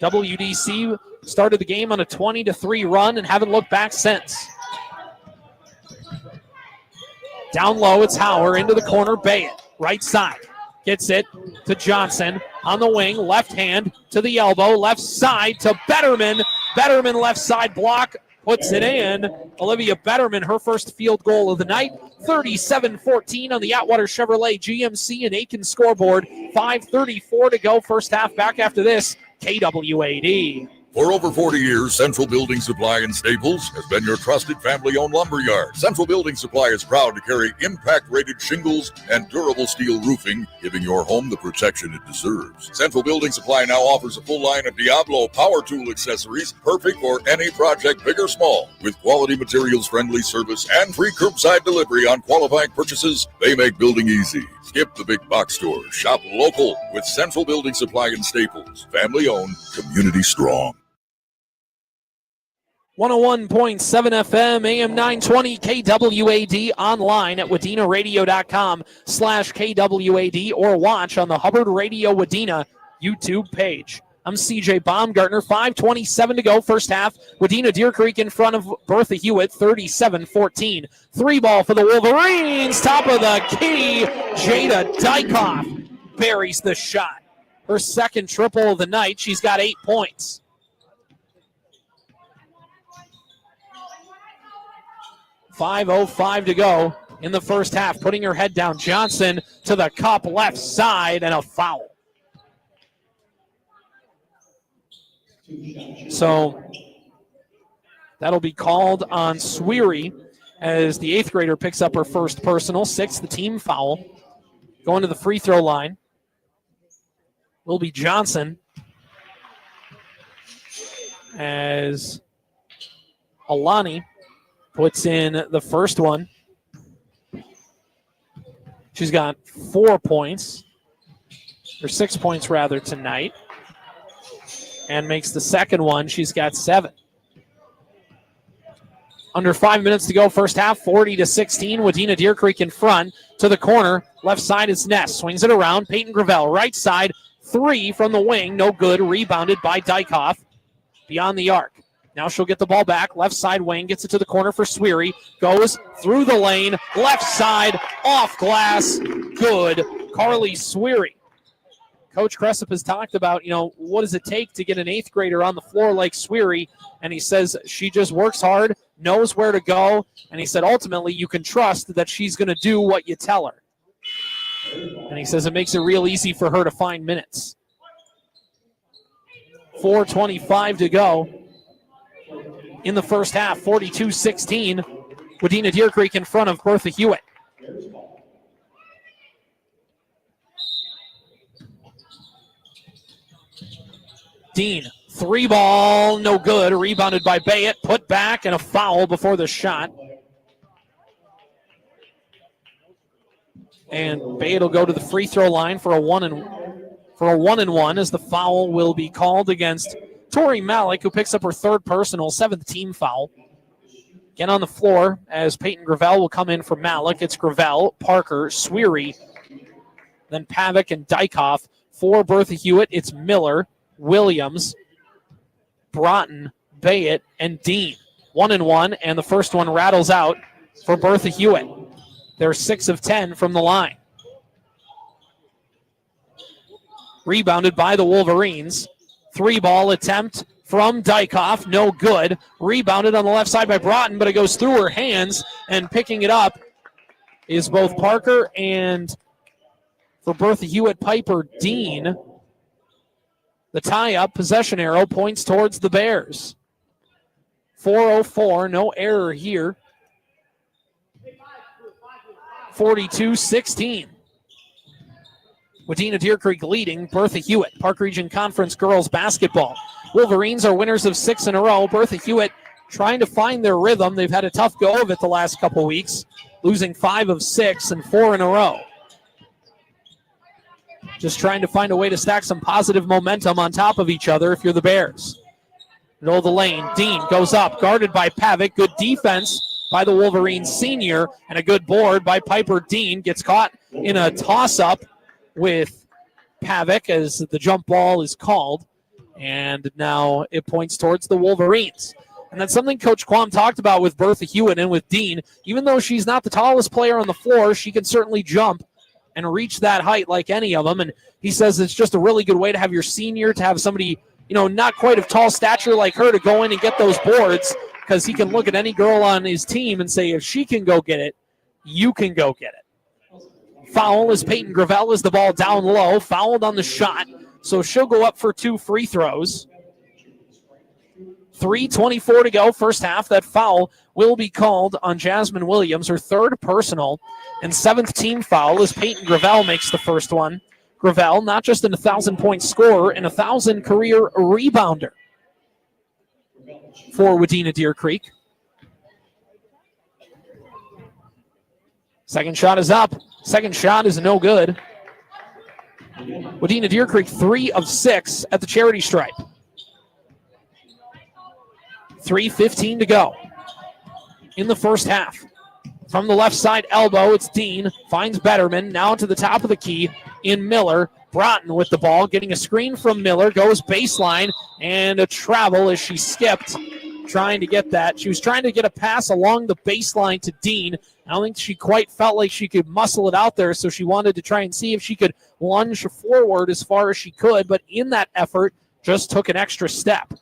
WDC started the game on a 20-3 run and haven't looked back since. Down low, it's Howard into the corner, Bayett, right side. Gets it to Johnson on the wing, left hand to the elbow, left side to Betterman. Betterman left side block, puts it in. Olivia Betterman, her first field goal of the night. 37-14 on the Atwater Chevrolet GMC and Aiken scoreboard. 5:34 to go first half. Back after this, KWAD. For over 40 years, Central Building Supply in Staples has been your trusted family-owned lumber yard. Central Building Supply is proud to carry impact-rated shingles and durable steel roofing, giving your home the protection it deserves. Central Building Supply now offers a full line of Diablo power tool accessories, perfect for any project, big or small. With quality materials, friendly service, and free curbside delivery on qualifying purchases, they make building easy. Skip the big box stores. Shop local with Central Building Supply in Staples. Family-owned, community strong. 101.7 FM, AM 920, KWAD, online at wadenaradio.com/KWAD, or watch on the Hubbard Radio-Wadena YouTube page. I'm CJ Baumgartner, 5:27 to go first half. Wadena-Deer Creek in front of Bertha-Hewitt, 37-14. 3-ball for the Wolverines, top of the key. Jada Dykoff buries the shot. Her second triple of the night. She's got 8 points. .505 to go in the first half. Putting her head down. Johnson to the cup, left side, and a foul. So that'll be called on Sweary as the 8th grader picks up her first personal, 6th the team foul. Going to the free throw line will be Johnson as Alani puts in the first one. She's got 4 points, or 6 points rather, tonight, and makes the second one. She's got 7. Under 5 minutes to go first half, 40-16. Wadena-Deer Creek in front to the corner. Left side is Ness. Swings it around. Peyton Gravel. Right side, 3 from the wing. No good. Rebounded by Dykoff. Beyond the arc. Now she'll get the ball back. Left side wing. Gets it to the corner for Sweary. Goes through the lane. Left side. Off glass. Good. Carly Sweary. Coach Cressup has talked about, what does it take to get an 8th grader on the floor like Sweary? And he says she just works hard, knows where to go. And he said, ultimately, you can trust that she's going to do what you tell her. And he says it makes it real easy for her to find minutes. 4:25 to go in the first half, 42-16. Wadena-Deer Creek in front of Bertha-Hewitt. Dean, 3-ball, no good. Rebounded by Bayett, put back, and a foul before the shot. And Bayett will go to the free throw line for a 1-and-1 as the foul will be called against Tori Malik, who picks up her 3rd personal, 7th team foul. Again on the floor as Peyton Gravel will come in for Malik. It's Gravel, Parker, Sweary, then Pavick and Dykoff. For Bertha-Hewitt, it's Miller, Williams, Broughton, Bayett, and Dean. 1-and-1, and the first one rattles out for Bertha-Hewitt. They're 6 of 10 from the line. Rebounded by the Wolverines. 3-ball attempt from Dykoff, no good. Rebounded on the left side by Broughton, but it goes through her hands, and picking it up is both Parker and, for Bertha-Hewitt, Piper Dean. The tie-up possession arrow points towards the Bears. 4:04, no error here. 42-16. Wadena-Deer Creek leading Bertha-Hewitt, Park Region Conference girls basketball. Wolverines are winners of 6 in a row. Bertha-Hewitt trying to find their rhythm. They've had a tough go of it the last couple weeks, losing 5 of 6 and 4 in a row. Just trying to find a way to stack some positive momentum on top of each other if you're the Bears. Middle of the lane, Dean goes up, guarded by Pavic. Good defense by the Wolverines senior, and a good board by Piper Dean. Gets caught in a toss-up with Pavic as the jump ball is called, and now it points towards the Wolverines. And that's something Coach Quam talked about with Bertha-Hewitt and with Dean. Even though she's not the tallest player on the floor, she can certainly jump and reach that height like any of them. And he says it's just a really good way to have your senior, to have somebody, not quite of tall stature like her, to go in and get those boards, because he can look at any girl on his team and say, if she can go get it, you can go get it. Foul is Peyton Gravel as the ball down low, fouled on the shot, so she'll go up for 2 free throws. 3:24 to go, first half. That foul will be called on Jasmine Williams, her 3rd personal and 7th team foul, as Peyton Gravel makes the first one. Gravel, not just an 1,000-point scorer, and 1,000 career rebounder for Wadena-Deer Creek. Second shot is up. Second shot is no good. Wadena-Deer Creek 3 of 6 at the charity stripe. 3:15 to go in the first half. From the left side elbow, it's Dean, finds Betterman, now to the top of the key in Miller. Broughton with the ball, getting a screen from Miller, goes baseline, and a travel as she skipped, trying to get that. She was trying to get a pass along the baseline to Dean. I don't think she quite felt like she could muscle it out there, so she wanted to try and see if she could lunge forward as far as she could, but in that effort, just took an extra step.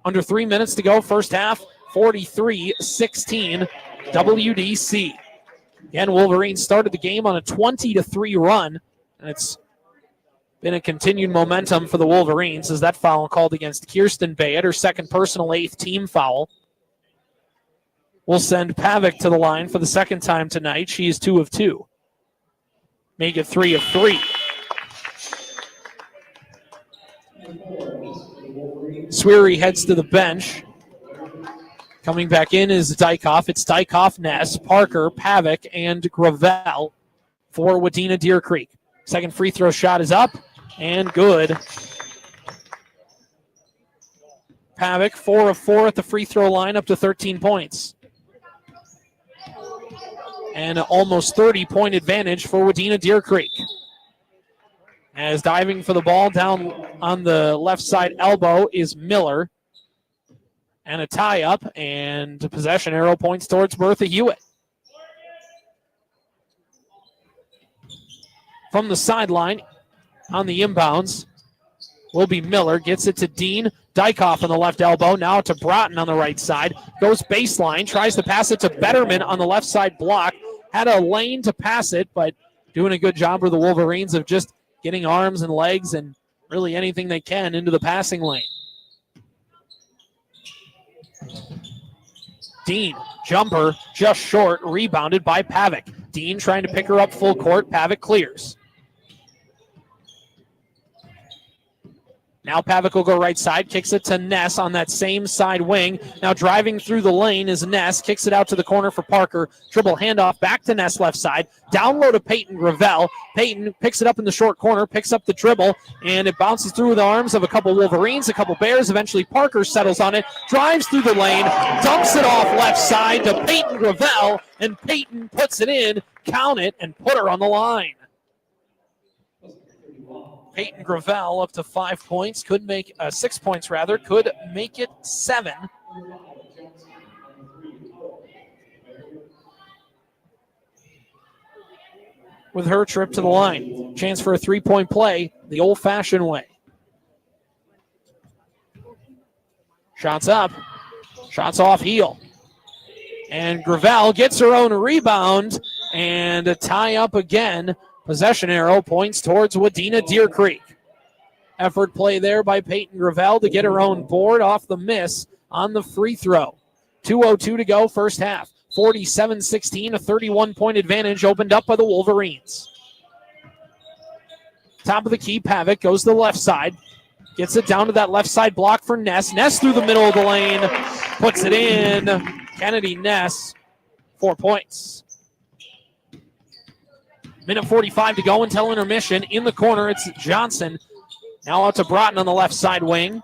Under 3 minutes to go, first half, 43-16, WDC. Again, Wolverines started the game on a 20-3 run, and it's been a continued momentum for the Wolverines as that foul called against Kirsten Bay at her 2nd personal, 8th team foul. We'll send Pavic to the line for the 2nd time tonight. She is 2 of 2. Make it 3 of 3. Sweary heads to the bench. Coming back in is Dykoff. It's Dykoff, Ness, Parker, Pavic, and Gravel for Wadena-Deer Creek. Second free throw shot is up and good. Pavic, 4 of 4 at the free throw line, up to 13 points. And an almost 30-point advantage for Wadena-Deer Creek. As diving for the ball down on the left side elbow is Miller. And a tie-up, and possession arrow points towards Bertha-Hewitt. From the sideline, on the inbounds, will be Miller. Gets it to Dean. Dykoff on the left elbow. Now to Broughton on the right side. Goes baseline. Tries to pass it to Betterman on the left side block. Had a lane to pass it, but doing a good job for the Wolverines of just getting arms and legs and really anything they can into the passing lane. Dean, jumper, just short, rebounded by Pavic. Dean trying to pick her up full court. Pavic clears. Now Pavic will go right side, kicks it to Ness on that same side wing. Now driving through the lane is Ness, kicks it out to the corner for Parker. Dribble handoff back to Ness left side. Down low to Peyton Gravel. Peyton picks it up in the short corner, picks up the dribble, and it bounces through the arms of a couple Wolverines, a couple Bears. Eventually Parker settles on it, drives through the lane, dumps it off left side to Peyton Gravel, and Peyton puts it in, count it, and put her on the line. Peyton Gravel up to 5 points, could make 6 points rather, could make it 7. With her trip to the line. Chance for a 3-point play the old-fashioned way. Shots up. Shots off heel. And Gravel gets her own rebound and a tie up again. Possession arrow points towards Wadena-Deer Creek. Effort play there by Peyton Gravel to get her own board off the miss on the free throw. 2:02 to go, first half. 47-16, a 31-point advantage opened up by the Wolverines. Top of the key, Pavic goes to the left side. Gets it down to that left side block for Ness. Ness through the middle of the lane. Puts it in. Kennedy Ness, 4 points. Minute 45 to go until intermission. In the corner, it's Johnson. Now out to Broughton on the left side wing.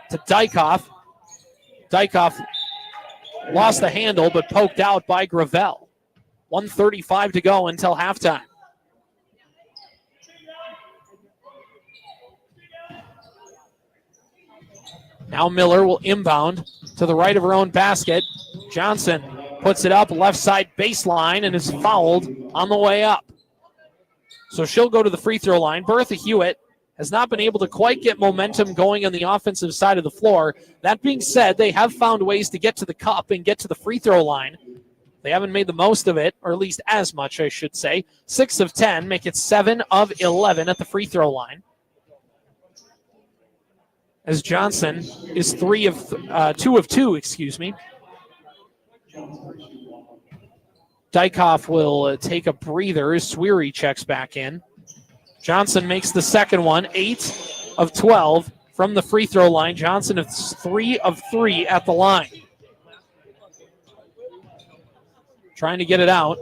To Dykoff. Dykoff lost the handle, but poked out by Gravel. 1:35 to go until halftime. Now Miller will inbound to the right of her own basket. Johnson puts it up left side baseline and is fouled on the way up. So she'll go to the free throw line. Bertha-Hewitt has not been able to quite get momentum going on the offensive side of the floor. That being said, they have found ways to get to the cup and get to the free throw line. They haven't made the most of it, or at least as much, I should say. 6 of 10, make it 7 of 11 at the free throw line. As Johnson is 2 of 2, excuse me. Dykoff will take a breather as Sweary checks back in. Johnson makes the second one, 8 of 12 from the free throw line. Johnson is 3 of 3 at the line. Trying to get it out.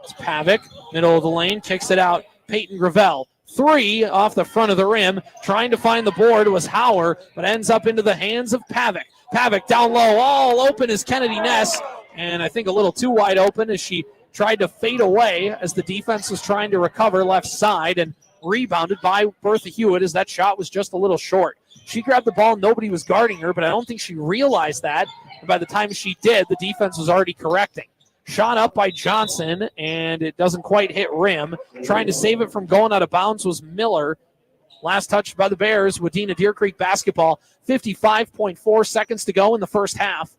It's Pavic, middle of the lane, kicks it out. Peyton Gravel. 3 off the front of the rim. Trying to find the board was Hauer, but ends up into the hands of Pavic. Pavic down low, all open is Kennedy Ness, and I think a little too wide open as she tried to fade away as the defense was trying to recover left side and rebounded by Bertha-Hewitt as that shot was just a little short. She grabbed the ball, nobody was guarding her, but I don't think she realized that. And by the time she did, the defense was already correcting. Shot up by Johnson, and it doesn't quite hit rim. Trying to save it from going out of bounds was Miller. Last touch by the Bears. Wadena-Deer Creek basketball. 55.4 seconds to go in the first half.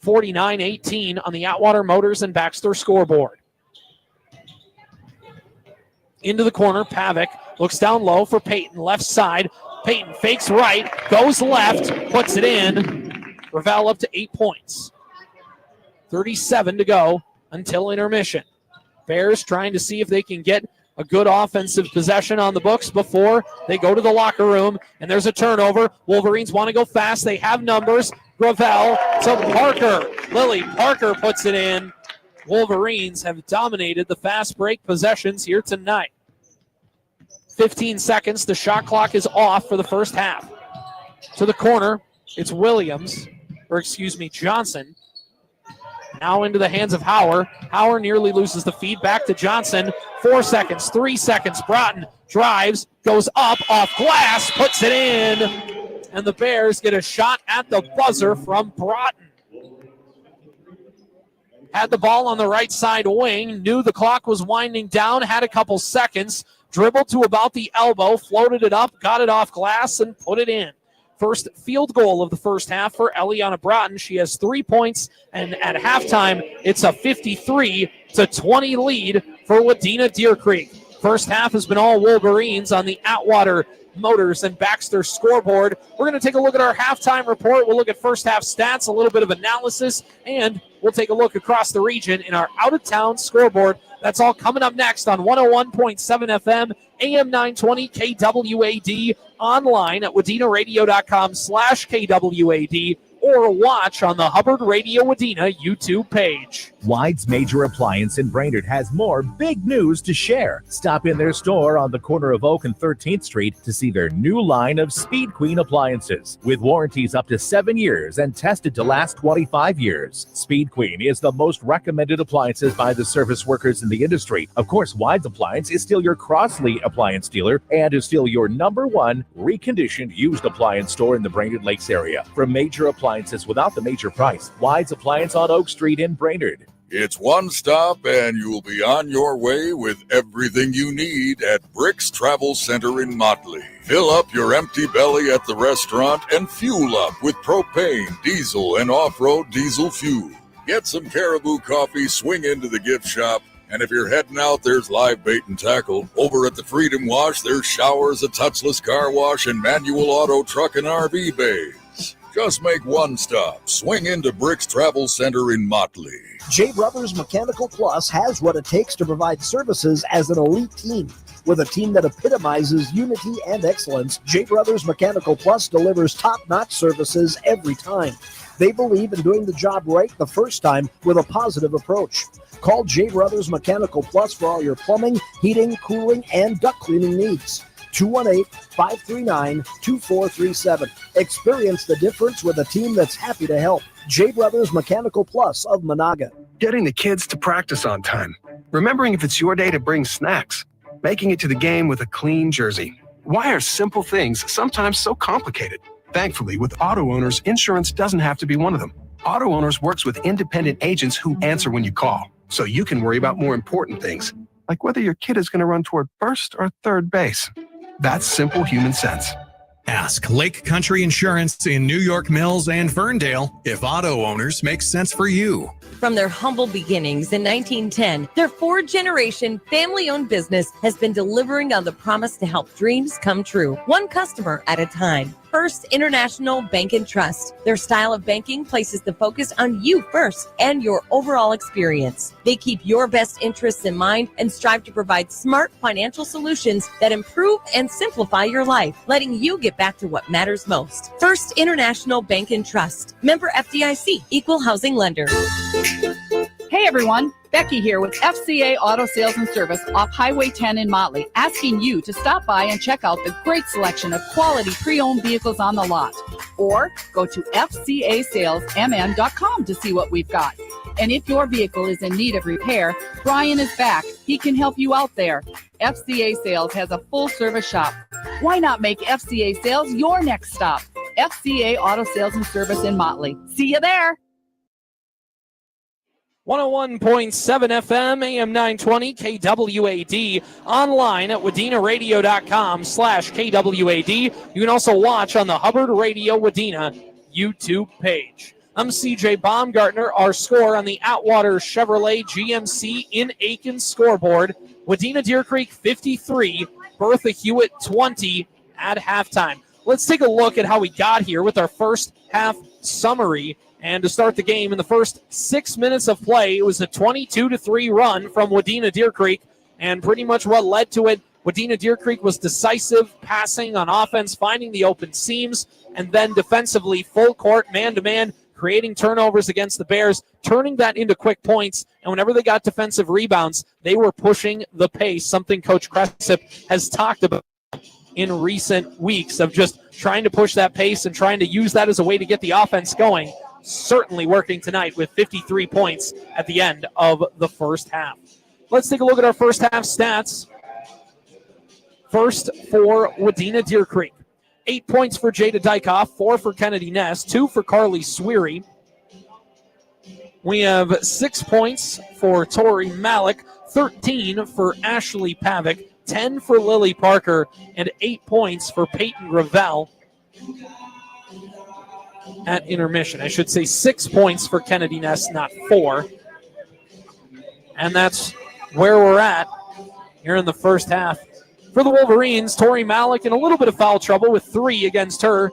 49-18 on the Atwater Motors and Baxter scoreboard. Into the corner, Pavic looks down low for Peyton. Left side, Peyton fakes right, goes left, puts it in. Ravel up to 8 points. 37 to go until intermission. Bears trying to see if they can get a good offensive possession on the books before they go to the locker room, and there's a turnover. Wolverines want to go fast. They have numbers. Gravel to Parker. Lily Parker puts it in. Wolverines have dominated the fast break possessions here tonight. 15 seconds. The shot clock is off for the first half. To the corner, it's Johnson. Now into the hands of Hauer. Hauer nearly loses the feed. Back to Johnson. 4 seconds, 3 seconds. Broughton drives, goes up, off glass, puts it in. And the Bears get a shot at the buzzer from Broughton. Had the ball on the right side wing, knew the clock was winding down, had a couple seconds, dribbled to about the elbow, floated it up, got it off glass, and put it in. First field goal of the first half for Eliana Broughton. She has 3 points, and at halftime, it's a 53-20 lead for Wadena-Deer Creek. First half has been all Wolverines on the Atwater Motors and Baxter scoreboard. We're going to take a look at our halftime report. We'll look at first half stats, a little bit of analysis, and we'll take a look across the region in our out-of-town scoreboard. That's all coming up next on 101.7 FM, AM 920, KWAD, online at wadenaradio.com/KWAD, or watch on the Hubbard Radio-Wadena YouTube page. Wide's Major Appliance in Brainerd has more big news to share. Stop in their store on the corner of Oak and 13th Street to see their new line of Speed Queen appliances. With warranties up to 7 years and tested to last 25 years. Speed Queen is the most recommended appliances by the service workers in the industry. Of course, Wide's Appliance is still your Crossley appliance dealer and is still your #1 reconditioned used appliance store in the Brainerd Lakes area. For major appliances without the major price, Wide's Appliance on Oak Street in Brainerd. It's one stop and you'll be on your way with everything you need at Bricks Travel Center in Motley. Fill up your empty belly at the restaurant and fuel up with propane, diesel, and off-road diesel fuel. Get some Caribou coffee, swing into the gift shop, and if you're heading out, there's live bait and tackle. Over at the Freedom Wash, there's showers, a touchless car wash, and manual auto truck and RV bays. Just make one stop. Swing into Bricks Travel Center in Motley. J Brothers Mechanical Plus has what it takes to provide services as an elite team. With a team that epitomizes unity and excellence, J Brothers Mechanical Plus delivers top-notch services every time. They believe in doing the job right the first time with a positive approach. Call J Brothers Mechanical Plus for all your plumbing, heating, cooling, and duct cleaning needs. 218-539-2437. Experience the difference with a team that's happy to help. J Brothers Mechanical Plus of Monaga. Getting the kids to practice on time. Remembering if it's your day to bring snacks. Making it to the game with a clean jersey. Why are simple things sometimes so complicated? Thankfully, with Auto Owners, insurance doesn't have to be one of them. Auto Owners works with independent agents who answer when you call, so you can worry about more important things, like whether your kid is going to run toward first or third base. That's simple human sense. Ask Lake Country Insurance in New York Mills and Ferndale if Auto Owners makes sense for you. From their humble beginnings in 1910, their four-generation family-owned business has been delivering on the promise to help dreams come true, one customer at a time. First International Bank and Trust. Their style of banking places the focus on you first and your overall experience. They keep your best interests in mind and strive to provide smart financial solutions that improve and simplify your life, letting you get back to what matters most. First International Bank and Trust. Member FDIC, Equal Housing Lender. Hey everyone, Becky here with FCA Auto Sales and Service off Highway 10 in Motley, asking you to stop by and check out the great selection of quality pre-owned vehicles on the lot. Or go to FCASalesMN.com to see what we've got. And if your vehicle is in need of repair, Brian is back. He can help you out there. FCA Sales has a full-service shop. Why not make FCA Sales your next stop? FCA Auto Sales and Service in Motley. See you there. 101.7 FM, AM 920, KWAD, online at wadenaradio.com/KWAD. You can also watch on the Hubbard Radio-Wadena YouTube page. I'm CJ Baumgartner. Our score on the Atwater Chevrolet GMC in Aiken scoreboard, Wadena-Deer Creek 53, Bertha-Hewitt 20 at halftime. Let's take a look at how we got here with our first half summary. And to start the game, in the first 6 minutes of play, it was a 22-3 run from Wadena-Deer Creek, and pretty much what led to it, Wadena-Deer Creek was decisive, passing on offense, finding the open seams, and then defensively, full court, man-to-man, creating turnovers against the Bears, turning that into quick points, and whenever they got defensive rebounds, they were pushing the pace, something Coach Cressip has talked about in recent weeks of just trying to push that pace and trying to use that as a way to get the offense going. Certainly working tonight with 53 points at the end of the first half. Let's take a look at our first half stats. First for Wadena-Deer Creek. 8 points for Jada Dykoff, 4 for Kennedy Ness, 2 for Carly Sweary. We have 6 points for Tori Malik, 13 for Ashley Pavick, 10 for Lily Parker, and 8 points for Peyton Gravel at intermission. I should say 6 points for Kennedy Ness, not 4. And that's where we're at here in the first half. For the Wolverines, Tori Malik in a little bit of foul trouble with 3 against her.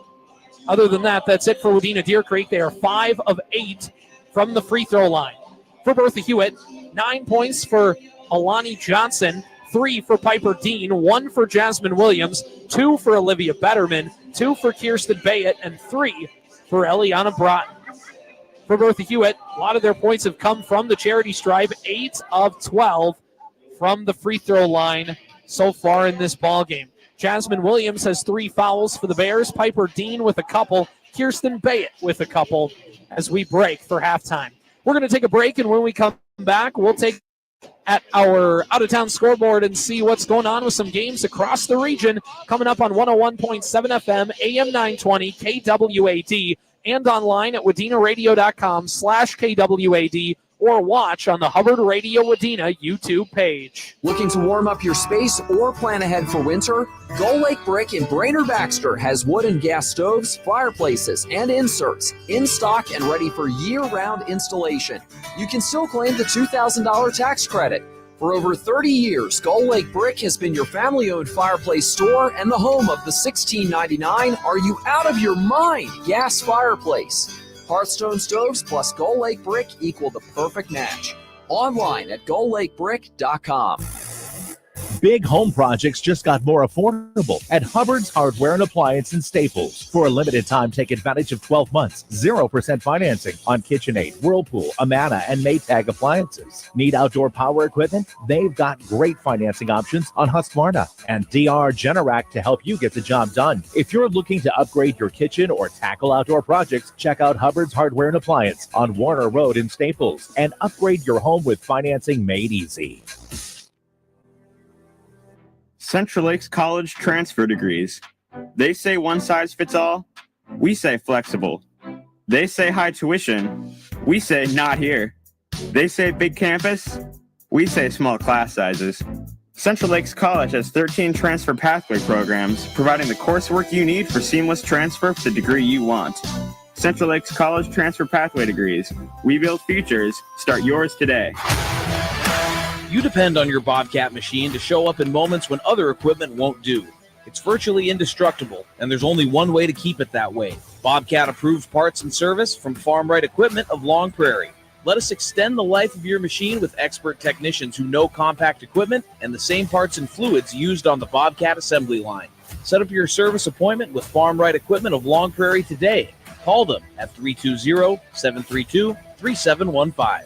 Other than that, that's it for Wadena-Deer Creek. They are 5 of 8 from the free throw line. For Bertha-Hewitt, 9 points for Alani Johnson, 3 for Piper Dean, 1 for Jasmine Williams, 2 for Olivia Betterman, 2 for Kirsten Bayett, and 3 for Eliana Broughton. For Bertha-Hewitt, a lot of their points have come from the charity stripe, 8 of 12 from the free throw line so far in this ball game. Jasmine Williams has 3 fouls for the Bears, Piper Dean with a couple, Kirsten Bayett with a couple as we break for halftime. We're going to take a break, and when we come back, we'll take at our out-of-town scoreboard and see what's going on with some games across the region coming up on 101.7 FM, AM 920, KWAD, and online at wadenaradio.com/KWAD or watch on the Hubbard Radio-Wadena YouTube page. Looking to warm up your space or plan ahead for winter? Gull Lake Brick in Brainerd Baxter has wood and gas stoves, fireplaces, and inserts in stock and ready for year-round installation. You can still claim the $2,000 tax credit. For over 30 years, Gull Lake Brick has been your family-owned fireplace store and the home of the $16.99 Are You Out of Your Mind gas fireplace. Hearthstone stoves plus Gull Lake Brick equal the perfect match. Online at GullLakeBrick.com. Big home projects just got more affordable at Hubbard's Hardware and Appliance in Staples. For a limited time, take advantage of 12 months, 0% financing on KitchenAid, Whirlpool, Amana, and Maytag appliances. Need outdoor power equipment? They've got great financing options on Husqvarna and DR Generac to help you get the job done. If you're looking to upgrade your kitchen or tackle outdoor projects, check out Hubbard's Hardware and Appliance on Warner Road in Staples and upgrade your home with financing made easy. Central Lakes College transfer degrees. They say one size fits all. We say flexible. They say high tuition. We say not here. They say big campus. We say small class sizes. Central Lakes College has 13 transfer pathway programs, providing the coursework you need for seamless transfer for the degree you want. Central Lakes College transfer pathway degrees. We build futures. Start yours today. You depend on your Bobcat machine to show up in moments when other equipment won't do. It's virtually indestructible, and there's only one way to keep it that way. Bobcat approved parts and service from Farm Right Equipment of Long Prairie. Let us extend the life of your machine with expert technicians who know compact equipment and the same parts and fluids used on the Bobcat assembly line. Set up your service appointment with Farm Right Equipment of Long Prairie today. Call them at 320-732-3715.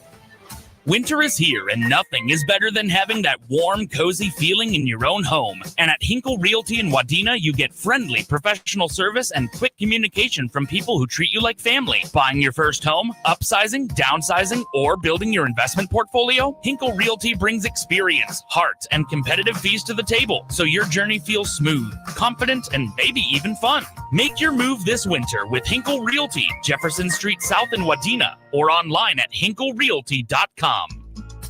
Winter is here, and nothing is better than having that warm, cozy feeling in your own home. And at Hinkle Realty in Wadena, you get friendly, professional service and quick communication from people who treat you like family. Buying your first home, upsizing, downsizing, or building your investment portfolio? Hinkle Realty brings experience, heart, and competitive fees to the table, so your journey feels smooth, confident, and maybe even fun. Make your move this winter with Hinkle Realty, Jefferson Street South in Wadena, or online at hinklerealty.com.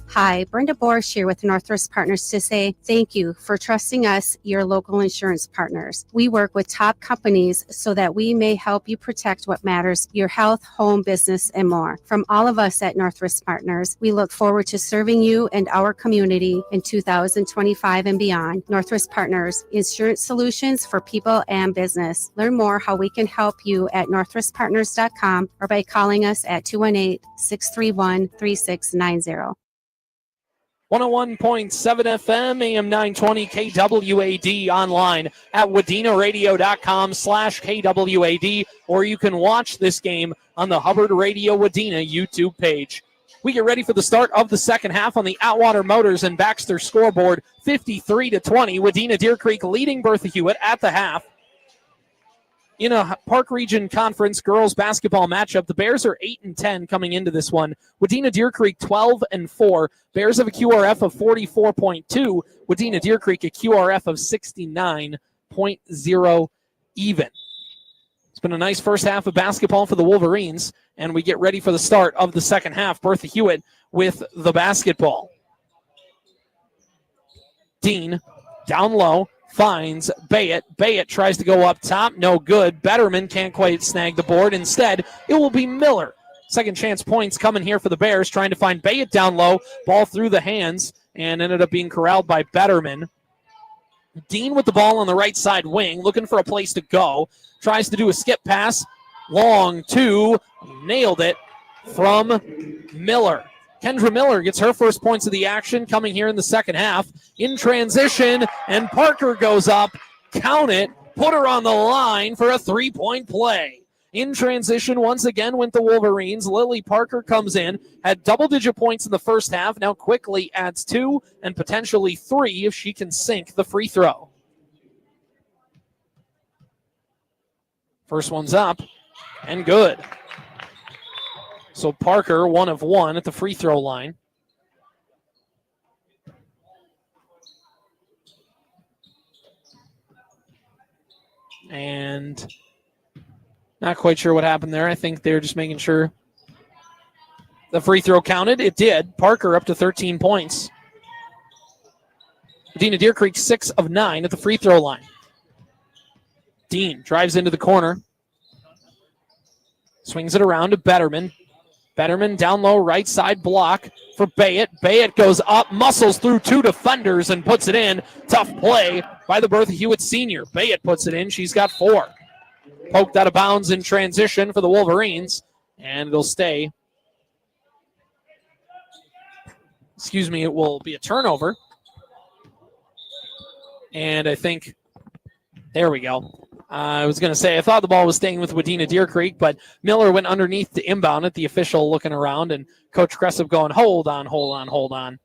Hi, Brenda Boris here with Northwest Partners to say thank you for trusting us, your local insurance partners. We work with top companies so that we may help you protect what matters, your health, home, business, and more. From all of us at Northwest Partners, we look forward to serving you and our community in 2025 and beyond. Northwest Partners, insurance solutions for people and business. Learn more how we can help you at northwestpartners.com or by calling us at 218-631-3690. 101.7 FM, AM 920, KWAD, online at wadenaradio.com/KWAD, or you can watch this game on the Hubbard Radio-Wadena YouTube page. We get ready for the start of the second half on the Atwater Motors and Baxter scoreboard, 53-20. Wadena-Deer Creek leading Bertha-Hewitt at the half. In a Park Region Conference girls basketball matchup, the Bears are 8-10 coming into this one. Wadena-Deer Creek 12-4. Bears have a QRF of 44.2. Wadena-Deer Creek a QRF of 69.0 even. It's been a nice first half of basketball for the Wolverines, and we get ready for the start of the second half. Bertha-Hewitt with the basketball. Dean down low. Finds Bayett. Bayett tries to go up top. No good. Betterman can't quite snag the board. Instead, it will be Miller. Second chance points coming here for the Bears, trying to find Bayett down low. Ball through the hands and ended up being corralled by Betterman. Dean with the ball on the right side wing, looking for a place to go. Tries to do a skip pass. Long two. Nailed it from Miller. Kendra Miller gets her first points of the action coming here in the second half. In transition, and Parker goes up. Count it. Put her on the line for a three-point play. In transition once again with the Wolverines. Lily Parker comes in, had double-digit points in the first half, now quickly adds 2 and potentially 3 if she can sink the free throw. First one's up and good. So Parker, 1 of 1 at the free throw line. And not quite sure what happened there. I think they're just making sure The free throw counted. It did. Parker up to 13 points. Wadena-Deer Creek 6 of 9 at the free throw line. Dean drives into the corner. Swings it around to Betterman. Betterman down low, right side block for Bayett. Bayett goes up, muscles through 2 defenders and puts it in. Tough play by the Bertha-Hewitt senior. Bayett puts it in. She's got 4. Poked out of bounds in transition for the Wolverines, and it'll stay. Excuse me, it will be a turnover. And I think, there we go. I was going to say, I thought the ball was staying with Wadena-Deer Creek, but Miller went underneath to inbound it, the official looking around, and Coach Kressov going, hold on.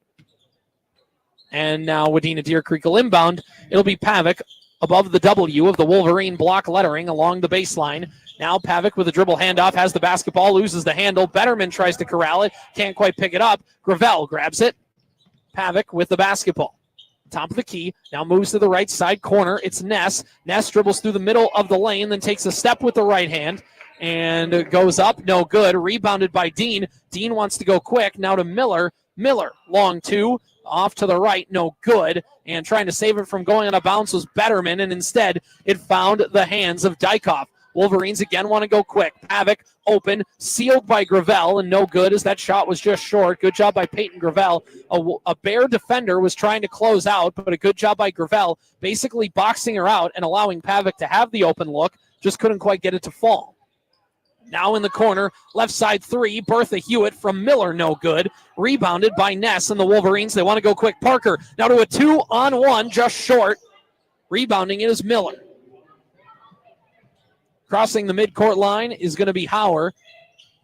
And now Wadena-Deer Creek will inbound. It'll be Pavic above the W of the Wolverine block lettering along the baseline. Now Pavic with a dribble handoff, has the basketball, loses the handle. Betterman tries to corral it, can't quite pick it up. Gravel grabs it. Pavic with the basketball. Top of the key, now moves to the right side corner. It's Ness. Ness dribbles through the middle of the lane, then takes a step with the right hand and goes up. No good. Rebounded by Dean. Dean wants to go quick. Now to Miller. Miller, long 2. Off to the right, no good. And trying to save it from going out of bounds was Betterman, and instead it found the hands of Dykoff. Wolverines again want to go quick. Pavic open, sealed by Gravel, and no good as that shot was just short. Good job by Peyton Gravel. A Bear defender was trying to close out, but a good job by Gravel, basically boxing her out and allowing Pavic to have the open look. Just couldn't quite get it to fall. Now in the corner, left side 3, Bertha-Hewitt from Miller, no good. Rebounded by Ness and the Wolverines. They want to go quick. Parker now to a 2-on-1, just short. Rebounding it is Miller. Crossing the midcourt line is going to be Hauer.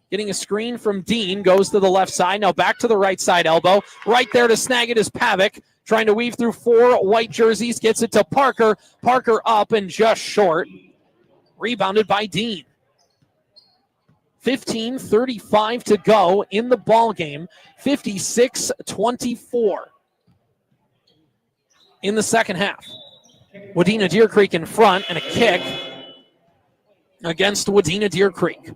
Getting a screen from Dean, goes to the left side. Now back to the right side elbow. Right there to snag it is Pavic. Trying to weave through 4 white jerseys. Gets it to Parker. Parker up and just short. Rebounded by Dean. 15:35 to go in the ball game. 56-24 in the second half. Wadena-Deer Creek in front, and a kick against Wadena-Deer Creek.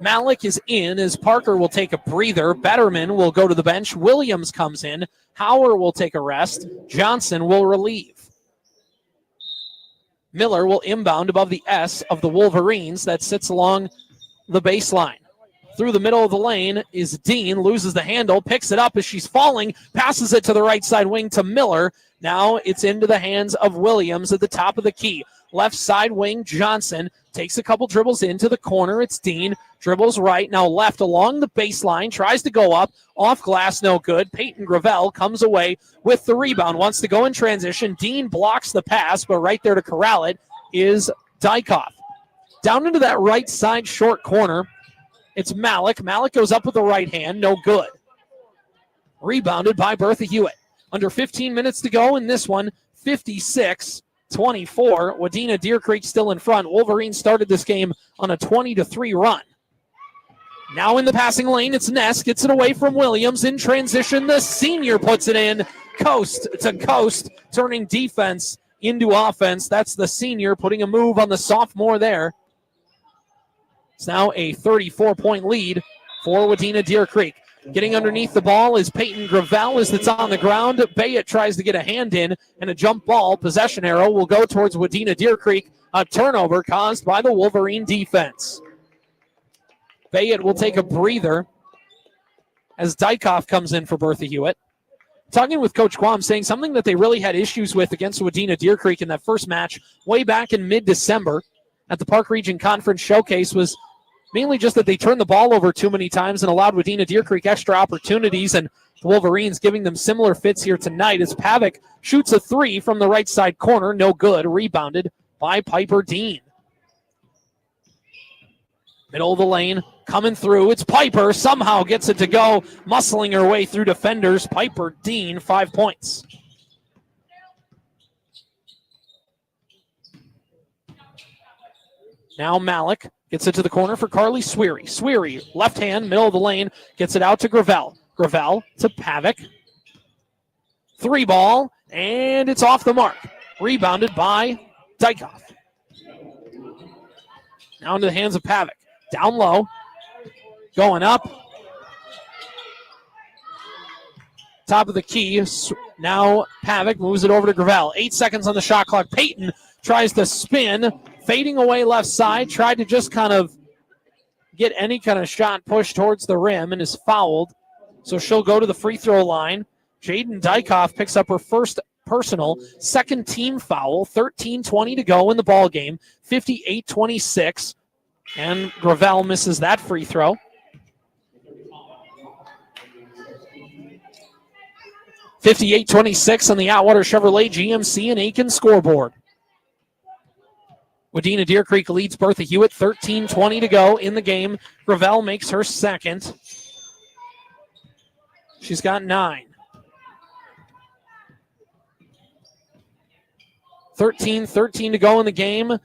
Malik is in as Parker will take a breather. Betterman will go to the bench. Williams comes in. Hauer will take a rest. Johnson will relieve. Miller will inbound above the S of the Wolverines. That sits along the baseline. Through the middle of the lane is Dean. Loses the handle. Picks it up as she's falling. Passes it to the right side wing to Miller. Now it's into the hands of Williams at the top of the key. Left side wing, Johnson takes a couple dribbles into the corner. It's Dean. Dribbles right, now left along the baseline. Tries to go up. Off glass, no good. Peyton Gravel comes away with the rebound. Wants to go in transition. Dean blocks the pass, but right there to corral it is Dykoff. Down into that right side short corner, it's Malik. Malik goes up with the right hand. No good. Rebounded by Bertha-Hewitt. Under 15 minutes to go in this one, 56-24. Wadena-Deer Creek still in front. Wolverines started this game on a 20-3 run. Now in the passing lane, it's Ness. Gets it away from Williams. In transition, the senior puts it in. Coast to coast, turning defense into offense. That's the senior putting a move on the sophomore there. It's now a 34-point lead for Wadena-Deer Creek. Getting underneath the ball is Peyton Gravel as it's on the ground. Bayett tries to get a hand in, and a jump ball. Possession arrow will go towards Wadena-Deer Creek. A turnover caused by the Wolverine defense. Bayett will take a breather as Dykoff comes in for Bertha-Hewitt. Talking with Coach Quam, saying something that they really had issues with against Wadena-Deer Creek in that first match way back in mid-December at the Park Region Conference Showcase was mainly just that they turned the ball over too many times and allowed Wadena-Deer Creek extra opportunities, and the Wolverines giving them similar fits here tonight as Pavic shoots a 3 from the right side corner. No good. Rebounded by Piper Dean. Middle of the lane, coming through. It's Piper. Somehow gets it to go, muscling her way through defenders. Piper Dean, 5 points. Now Malik gets it to the corner for Carly Sweary. Sweary, left hand, middle of the lane, gets it out to Gravel. Gravel to Pavic. 3 ball, and it's off the mark. Rebounded by Dykoff. Now into the hands of Pavic. Down low. going up. Top of the key. Now Pavic moves it over to Gravel. 8 seconds on the shot clock. Peyton tries to spin, fading away left side. Tried to just kind of get any kind of shot pushed towards the rim and is fouled. So she'll go to the free throw line. Jaden Dykoff picks up her first personal, second team foul. 13:20 to go in the ball game. 58-26. And Gravel misses that free throw. $58-26 on the Atwater Chevrolet GMC and Aiken scoreboard. Wadena-Deer Creek leads Bertha-Hewitt. 13:20 to go in the game. Gravel makes her second. She's got 9. 13:13 to go in the game.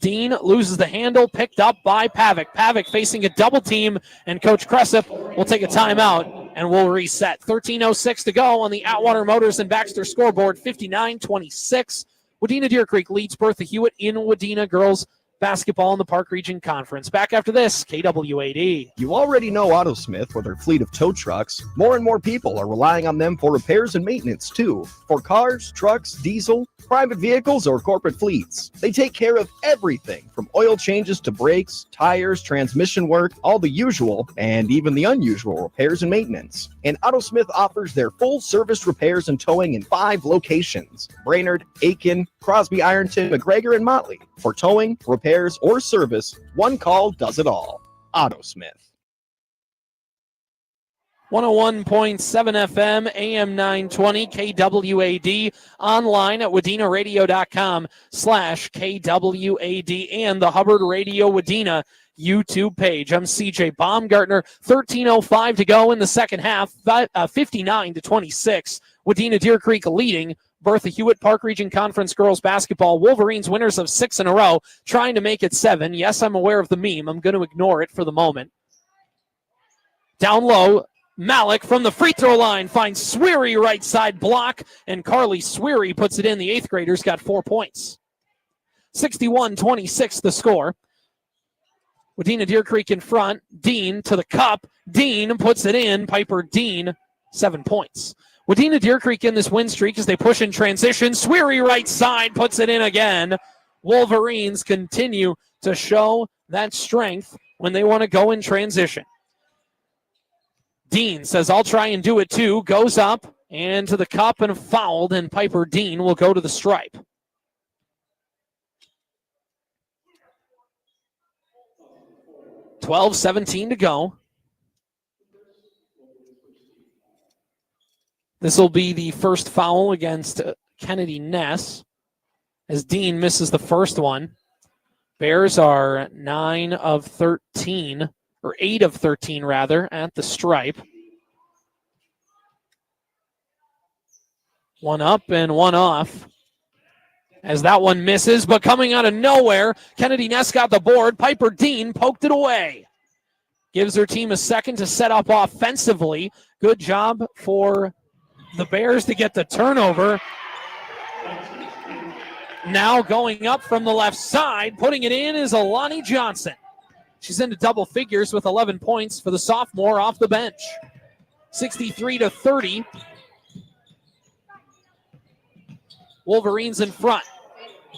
Dean loses the handle, picked up by Pavic. Pavic facing a double team, and Coach Cressup will take a timeout and we'll reset. 13:06 to go on the Atwater Motors and Baxter scoreboard. 59-26. Wadena-Deer Creek leads Bertha-Hewitt in Wadena girls basketball in the Park Region Conference. Back after this, KWAD. You already know AutoSmith with their fleet of tow trucks. More and more people are relying on them for repairs and maintenance too. For cars, trucks, diesel, private vehicles, or corporate fleets. They take care of everything from oil changes to brakes, tires, transmission work, all the usual and even the unusual repairs and maintenance. And AutoSmith offers their full service repairs and towing in 5 locations: Brainerd, Aiken, Crosby, Ironton, McGregor, and Motley. For towing, repairs, or service, one call does it all. AutoSmith. 101.7 FM, AM 920, KWAD, online at wadenaradio.com/KWAD and the Hubbard Radio Wadena YouTube page. I'm CJ Baumgartner. 13:05 to go in the second half, 59-26. Wadena-Deer Creek leading Bertha-Hewitt Park Region Conference girls basketball. Wolverines winners of 6 in a row, trying to make it 7. Yes, I'm aware of the meme. I'm going to ignore it for the moment. Down low, Malik from the free throw line finds Sweary right side block, and Carly Sweary puts it in. The 8th graders got 4 points. 61-26 the score. Wadena-Deer Creek in front. Dean to the cup. Dean puts it in. Piper Dean, 7 points. Wadena-Deer Creek in this win streak as they push in transition. Sweary right side puts it in again. Wolverines continue to show that strength when they want to go in transition. Dean says, I'll try and do it too. Goes up and to the cup and fouled, and Piper Dean will go to the stripe. $12:17 to go. This will be the first foul against Kennedy Ness as Dean misses the first one. Bears are 8 of 13 rather, at the stripe. One up and one off as that one misses, but coming out of nowhere, Kennedy Ness got the board. Piper Dean poked it away. Gives her team a second to set up offensively. Good job for the Bears to get the turnover. Now going up from the left side, putting it in is Alani Johnson. She's into double figures with 11 points for the sophomore off the bench. 63-30. Wolverines in front.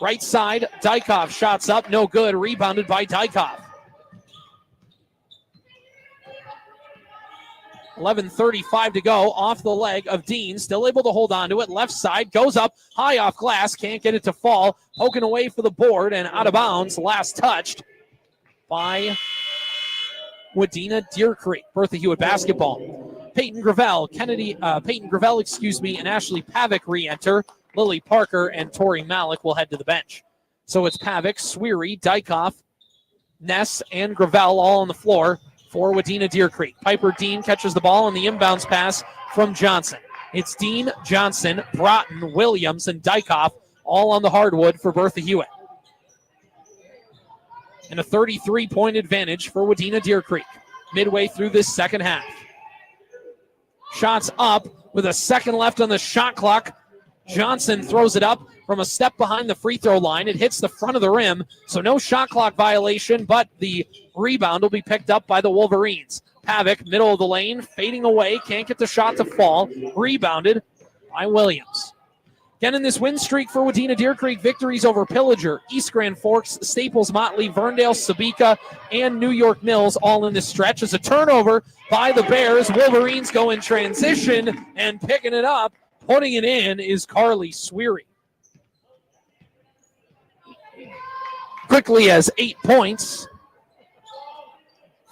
Right side, Dykoff shots up, no good. Rebounded by Dykoff. 11:35 to go. Off the leg of Dean. Still able to hold on to it. Left side goes up high off glass. Can't get it to fall. Poking away for the board and out of bounds. Last touched by Wadena-Deer Creek. Bertha-Hewitt basketball. Peyton Gravel, and Ashley Pavic re-enter. Lily Parker and Tori Malik will head to the bench. So it's Pavic, Sweary, Dykoff, Ness, and Gravel all on the floor for Wadena-Deer Creek. Piper Dean catches the ball on the inbounds pass from Johnson. It's Dean, Johnson, Broughton, Williams, and Dykoff all on the hardwood for Bertha-Hewitt. And a 33-point advantage for Wadena-Deer Creek midway through this second half. Shots up with a second left on the shot clock. Johnson throws it up from a step behind the free throw line. It hits the front of the rim, so no shot clock violation, but the rebound will be picked up by the Wolverines. Pavick, middle of the lane, fading away, can't get the shot to fall. Rebounded by Williams. Again in this win streak for Wadena-Deer Creek, victories over Pillager, East Grand Forks, Staples, Motley, Verndale, Sabika, and New York Mills all in this stretch. As a turnover by the Bears, Wolverines go in transition, and picking it up, putting it in, is Carly Sweary. Quickly has 8 points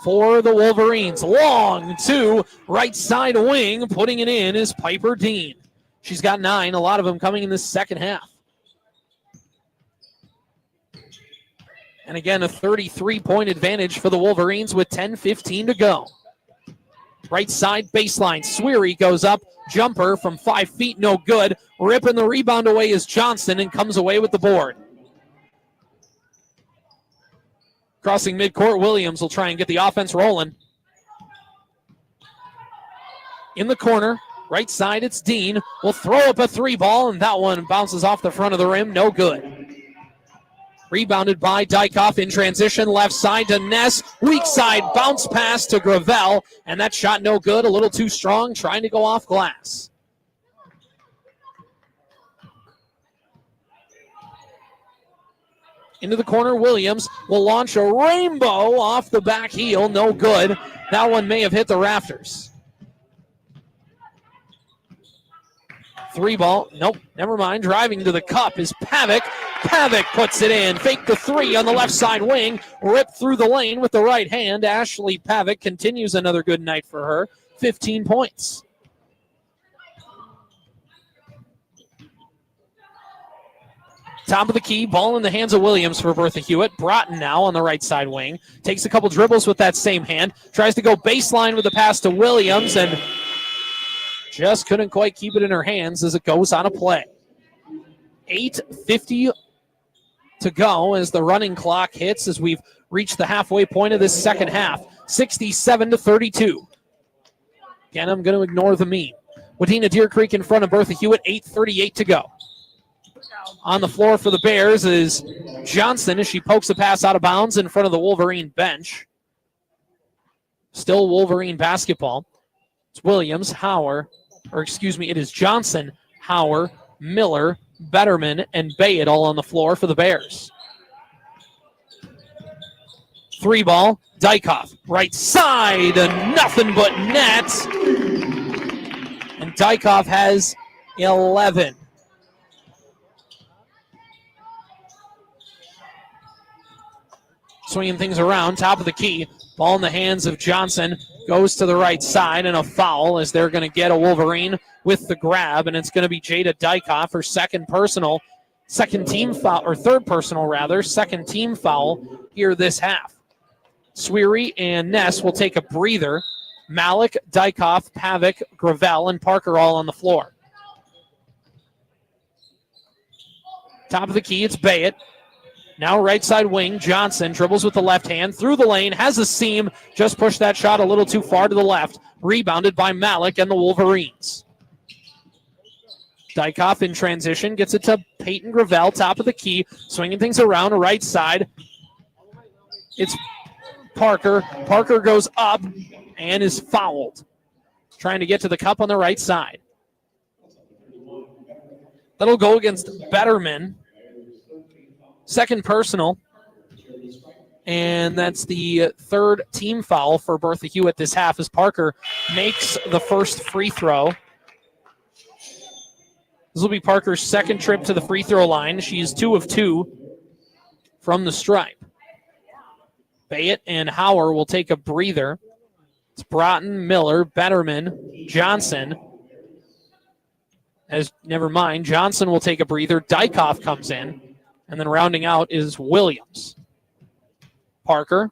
for the Wolverines. Long to right side wing, putting it in is Piper Dean. She's got 9, a lot of them coming in this second half. And again, a 33-point advantage for the Wolverines with 10:15 to go. Right side baseline, Sweary goes up, jumper from 5 feet, no good. Ripping the rebound away is Johnson and comes away with the board. Crossing midcourt, Williams will try and get the offense rolling. In the corner, right side, it's Dean. Will throw up a 3-ball, and that one bounces off the front of the rim. No good. Rebounded by Dykoff in transition. Left side to Ness. Weak side bounce pass to Gravel, and that shot no good. A little too strong, trying to go off glass. Into the corner, Williams will launch a rainbow off the back heel. No good. That one may have hit the rafters. 3-ball. Nope, never mind. Driving to the cup is Pavick. Pavick puts it in. Fake the 3 on the left side wing. Ripped through the lane with the right hand. Ashley Pavick continues another good night for her. 15 points. Top of the key, ball in the hands of Williams for Bertha-Hewitt. Broughton now on the right side wing. Takes a couple dribbles with that same hand. Tries to go baseline with the pass to Williams and just couldn't quite keep it in her hands as it goes on a play. 8:50 to go as the running clock hits as we've reached the halfway point of this second half. 67-32. Again, I'm going to ignore the meme. Wadena-Deer Creek in front of Bertha-Hewitt, 8:38 to go. On the floor for the Bears is Johnson as she pokes a pass out of bounds in front of the Wolverine bench. Still Wolverine basketball. It's Williams, it is Johnson, Hauer, Miller, Betterman, and Bayett all on the floor for the Bears. 3-ball, Dykoff, right side, nothing but net. And Dykoff has 11. Swinging things around, top of the key. Ball in the hands of Johnson. Goes to the right side, and a foul as they're going to get a Wolverine with the grab, and it's going to be Jada Dykoff, her second team foul here this half. Sweary and Ness will take a breather. Malik, Dykoff, Pavick, Gravel, and Parker all on the floor. Top of the key, it's Bayett. Now right side wing, Johnson dribbles with the left hand, through the lane, has a seam, just pushed that shot a little too far to the left. Rebounded by Malik and the Wolverines. Dykoff in transition, gets it to Peyton Gravel, top of the key, swinging things around, right side. It's Parker. Parker goes up and is fouled. Trying to get to the cup on the right side. That'll go against Betterman. Second personal, and that's the third team foul for Bertha-Hewitt this half as Parker makes the first free throw. This will be Parker's second trip to the free throw line. She's 2 of 2 from the stripe. Bayett and Hauer will take a breather. It's Broughton, Miller, Betterman, Johnson. Johnson will take a breather. Dykoff comes in. And then rounding out is Williams. Parker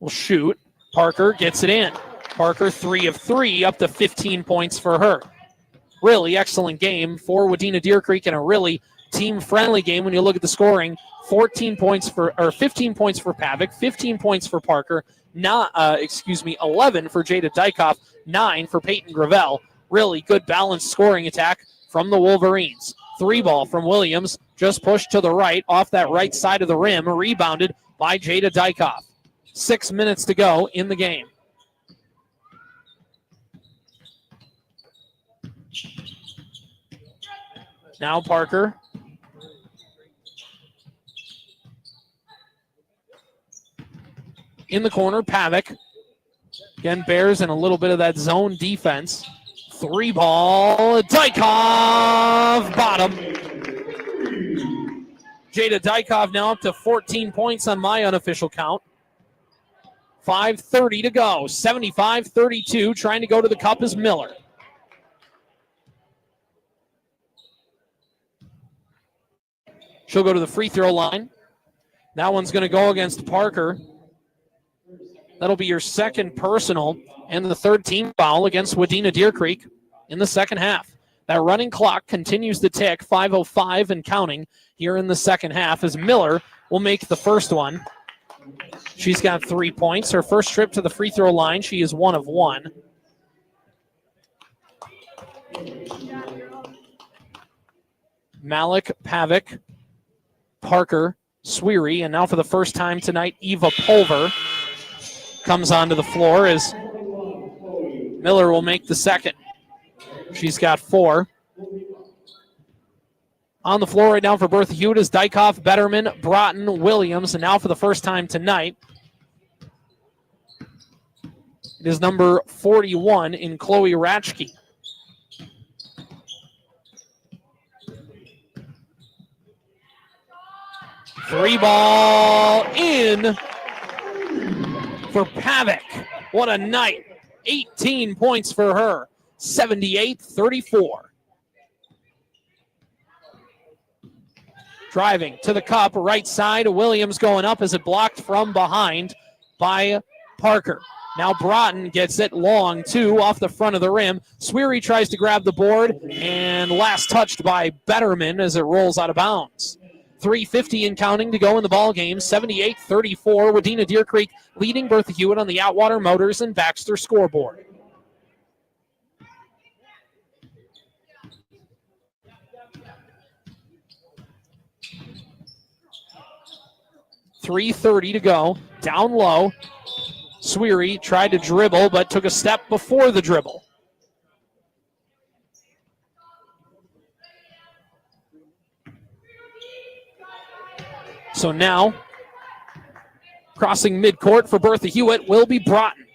will shoot. Parker gets it in. Parker 3 of 3, up to 15 points for her. Really excellent game for Wadena-Deer Creek and a really team-friendly game when you look at the scoring. 15 points for Pavick, 15 points for Parker, 11 for Jada Dykoff, 9 for Peyton Gravel. Really good balanced scoring attack from the Wolverines. 3-ball from Williams, just pushed to the right, off that right side of the rim, rebounded by Jada Dykoff. 6 minutes to go in the game. Now Parker. In the corner, Pavic. Again, Bears in a little bit of that zone defense. 3-ball, Dykov, bottom. Jada Dykov now up to 14 points on my unofficial count. 5:30 to go. 75-32. Trying to go to the cup is Miller. She'll go to the free throw line. That one's going to go against Parker. That'll be your second personal and the third team foul against Wadena-Deer Creek in the second half. That running clock continues to tick, 5:05 and counting here in the second half as Miller will make the first one. She's got 3 points. Her first trip to the free throw line, she is 1 of 1. Malik, Pavic, Parker, Sweary, and now for the first time tonight, Eva Pulver comes onto the floor as Miller will make the second. She's got 4. On the floor right now for Bertha-Hewitt is Dykov, Betterman, Broughton, Williams, and now for the first time tonight, it is number 41 in Chloe Ratchke. Three ball in for Pavic. What a night. 18 points for her. 78-34. Driving to the cup, right side. Williams going up as it blocked from behind by Parker. Now Broughton gets it long, 2 off the front of the rim. Sweary tries to grab the board, and last touched by Betterman as it rolls out of bounds. 3:50 and counting to go in the ball game. 78-34. Wadena-Deer Creek leading Bertha-Hewitt on the Atwater Motors and Baxter scoreboard. .330 to go. Down low. Sweary tried to dribble, but took a step before the dribble. So now, crossing midcourt for Bertha-Hewitt will be Broughton.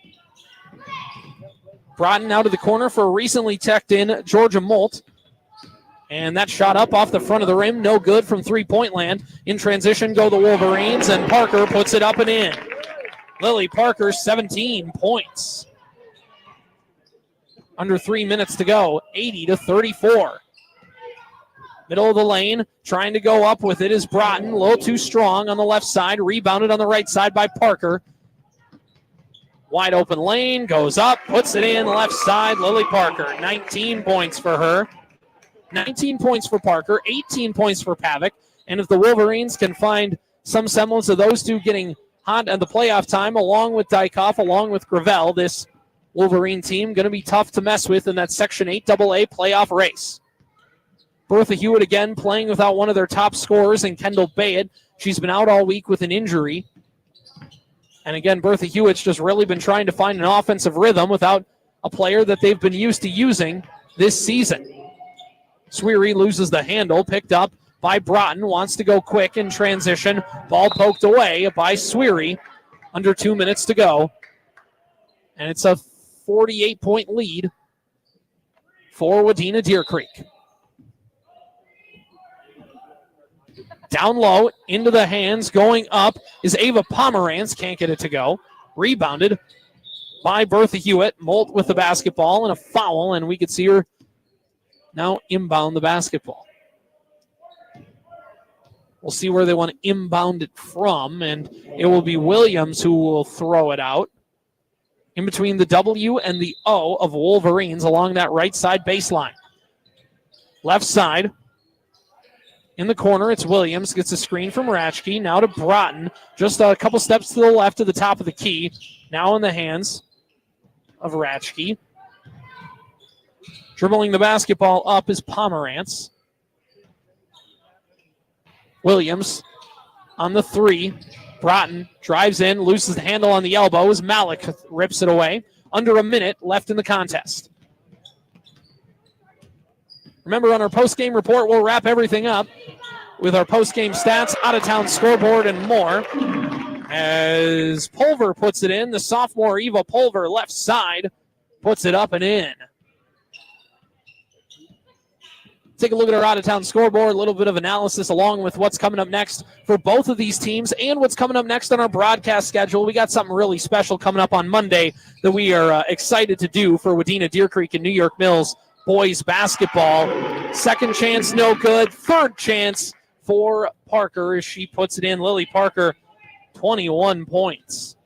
Broughton out of the corner for a recently teched in Georgia Molt. And that shot up off the front of the rim, no good from three-point land. In transition go the Wolverines, and Parker puts it up and in. Lily Parker, 17 points. Under 3 minutes to go, 80-34. Middle of the lane, trying to go up with it is Broughton. A little too strong on the left side. Rebounded on the right side by Parker. Wide open lane, goes up, puts it in left side. Lily Parker, 19 points for her. 19 points for Parker, 18 points for Pavic. And if the Wolverines can find some semblance of those two getting hot at the playoff time, along with Dykov, along with Gravel, this Wolverine team going to be tough to mess with in that Section 8 AA playoff race. Bertha-Hewitt again playing without one of their top scorers in Kendall Bayett. She's been out all week with an injury. And again, Bertha-Hewitt's just really been trying to find an offensive rhythm without a player that they've been used to using this season. Sweary loses the handle, picked up by Broughton, wants to go quick in transition. Ball poked away by Sweary. Under 2 minutes to go. And it's a 48-point lead for Wadena-Deer Creek. Down low, into the hands, going up is Ava Pomerantz. Can't get it to go. Rebounded by Bertha-Hewitt. Molt with the basketball and a foul, and we could see her now inbound the basketball. We'll see where they want to inbound it from, and it will be Williams who will throw it out in between the W and the O of Wolverines along that right side baseline. Left side. In the corner, it's Williams. Gets a screen from Ratchke. Now to Broughton. Just a couple steps to the left of the top of the key. Now in the hands of Ratchke. Dribbling the basketball up is Pomerantz. Williams on the 3. Broughton drives in, loses the handle on the elbow as Malik rips it away. Under a minute left in the contest. Remember, on our post-game report, we'll wrap everything up with our post-game stats, out-of-town scoreboard, and more. As Pulver puts it in, the sophomore Eva Pulver, left side, puts it up and in. Take a look at our out-of-town scoreboard, a little bit of analysis along with what's coming up next for both of these teams and what's coming up next on our broadcast schedule. We got something really special coming up on Monday that we are excited to do for Wadena-Deer Creek and New York Mills boys basketball. Second chance, no good. Third chance for Parker as she puts it in. Lily Parker, 21 points.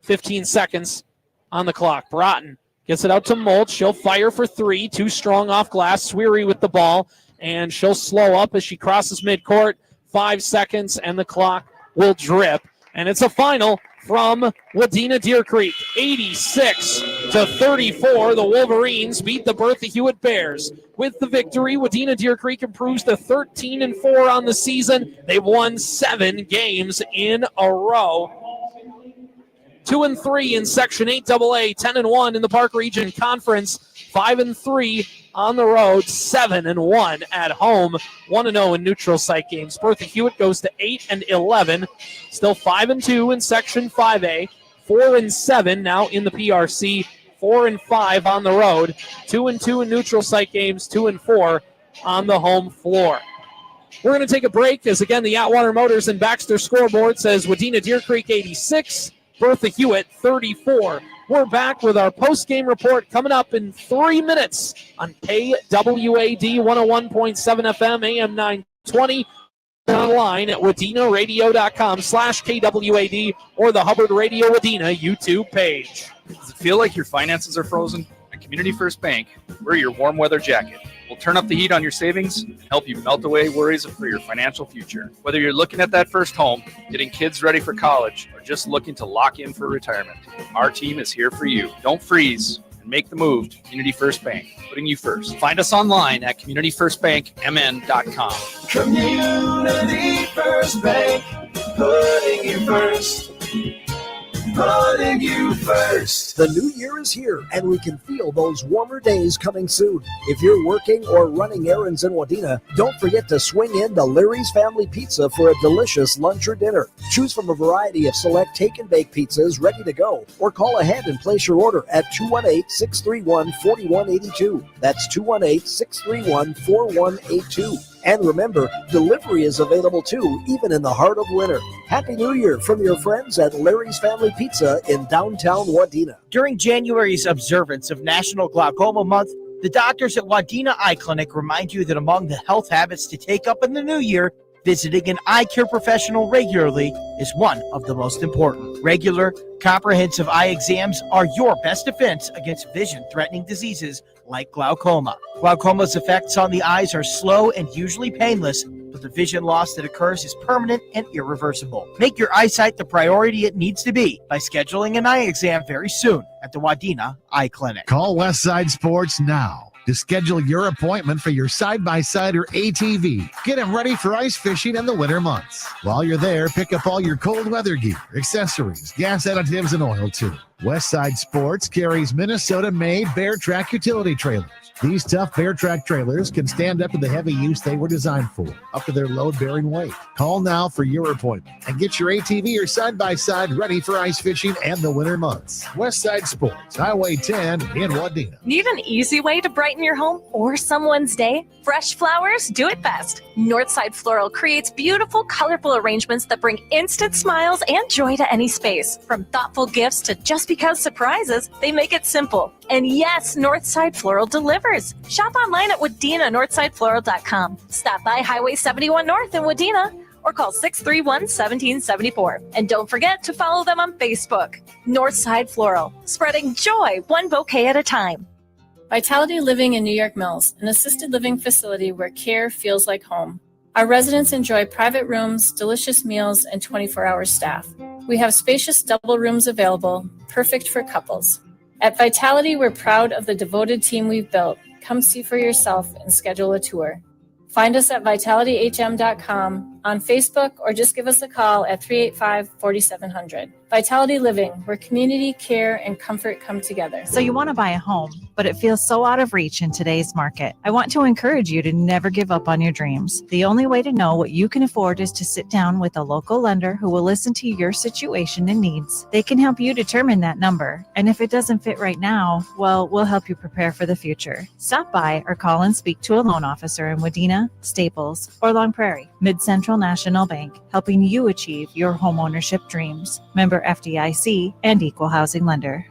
15 seconds on the clock. Broughton gets it out to Molt. She'll fire for three. Too strong off glass. Sweary with the ball. And she'll slow up as she crosses midcourt. 5 seconds, and the clock will drip. And it's a final from Wadena-Deer Creek. 86-34. The Wolverines beat the Bertha-Hewitt Bears. With the victory, Wadena-Deer Creek improves to 13-4 on the season. They've won 7 games in a row. 2-3 in Section 8AA, 10-1 in the Park Region Conference, 5-3 on the road, 7-1 at home, 1-0 in neutral site games. Bertha-Hewitt goes to 8-11, still 5-2 in Section 5A, 4-7 now in the PRC, 4-5 on the road, 2-2 in neutral site games, 2-4 on the home floor. We're going to take a break as, again, the Atwater Motors and Baxter scoreboard says Wadena-Deer Creek 86, Bertha-Hewitt 34. We're back with our post-game report coming up in 3 minutes on KWAD 101.7 FM, AM 920, online at wadenaradio.com/KWAD or the Hubbard Radio-Wadena YouTube page. Does it feel like your finances are frozen? At Community First Bank, we're your warm weather jacket. We'll turn up the heat on your savings and help you melt away worries for your financial future. Whether you're looking at that first home, getting kids ready for college, or just looking to lock in for retirement, our team is here for you. Don't freeze and make the move to Community First Bank, putting you first. Find us online at communityfirstbankmn.com. Community First Bank, putting you first. Putting you first. The new year is here, and we can feel those warmer days coming soon. If you're working or running errands in Wadena, don't forget to swing in to Larry's Family Pizza for a delicious lunch or dinner. Choose from a variety of select take-and-bake pizzas ready to go, or call ahead and place your order at 218-631-4182. That's 218-631-4182. And remember, delivery is available too, even in the heart of winter. Happy New Year from your friends at Larry's Family Pizza in downtown Wadena. During January's observance of National Glaucoma Month, the doctors at Wadena Eye Clinic remind you that among the health habits to take up in the new year, visiting an eye care professional regularly is one of the most important. Regular, comprehensive eye exams are your best defense against vision-threatening diseases like glaucoma. Glaucoma's effects on the eyes are slow and usually painless, but the vision loss that occurs is permanent and irreversible. Make your eyesight the priority it needs to be by scheduling an eye exam very soon at the Wadena Eye Clinic. Call Westside Sports now to schedule your appointment for your side-by-side or ATV. Get them ready for ice fishing in the winter months. While you're there, pick up all your cold weather gear, accessories, gas additives, and oil too. Westside Sports carries Minnesota-made Bear Track utility trailers. These tough Bear Track trailers can stand up to the heavy use they were designed for, up to their load-bearing weight. Call now for your appointment and get your ATV or side-by-side ready for ice fishing and the winter months. Westside Sports, Highway 10 in Wadena. Need an easy way to brighten your home or someone's day? Fresh flowers do it best. Northside Floral creates beautiful, colorful arrangements that bring instant smiles and joy to any space. From thoughtful gifts to just because surprises, they make it simple. And yes, Northside Floral delivers. Shop online at Wadena-NorthsideFloral.com. Stop by Highway 71 North in Wadena or call 631-1774. And don't forget to follow them on Facebook. Northside Floral, spreading joy one bouquet at a time. Vitality Living in New York Mills, an assisted living facility where care feels like home. Our residents enjoy private rooms, delicious meals, and 24-hour staff. We have spacious double rooms available, perfect for couples. At Vitality, we're proud of the devoted team we've built. Come see for yourself and schedule a tour. Find us at vitalityhm.com on Facebook or just give us a call at 385-4700. Vitality Living, where community, care, and comfort come together. So you want to buy a home, but it feels so out of reach in today's market. I want to encourage you to never give up on your dreams. The only way to know what you can afford is to sit down with a local lender who will listen to your situation and needs. They can help you determine that number. And if it doesn't fit right now, well, we'll help you prepare for the future. Stop by or call and speak to a loan officer in Wadena, Staples, or Long Prairie. Mid-Central National Bank, helping you achieve your homeownership dreams. Member FDIC and Equal Housing Lender.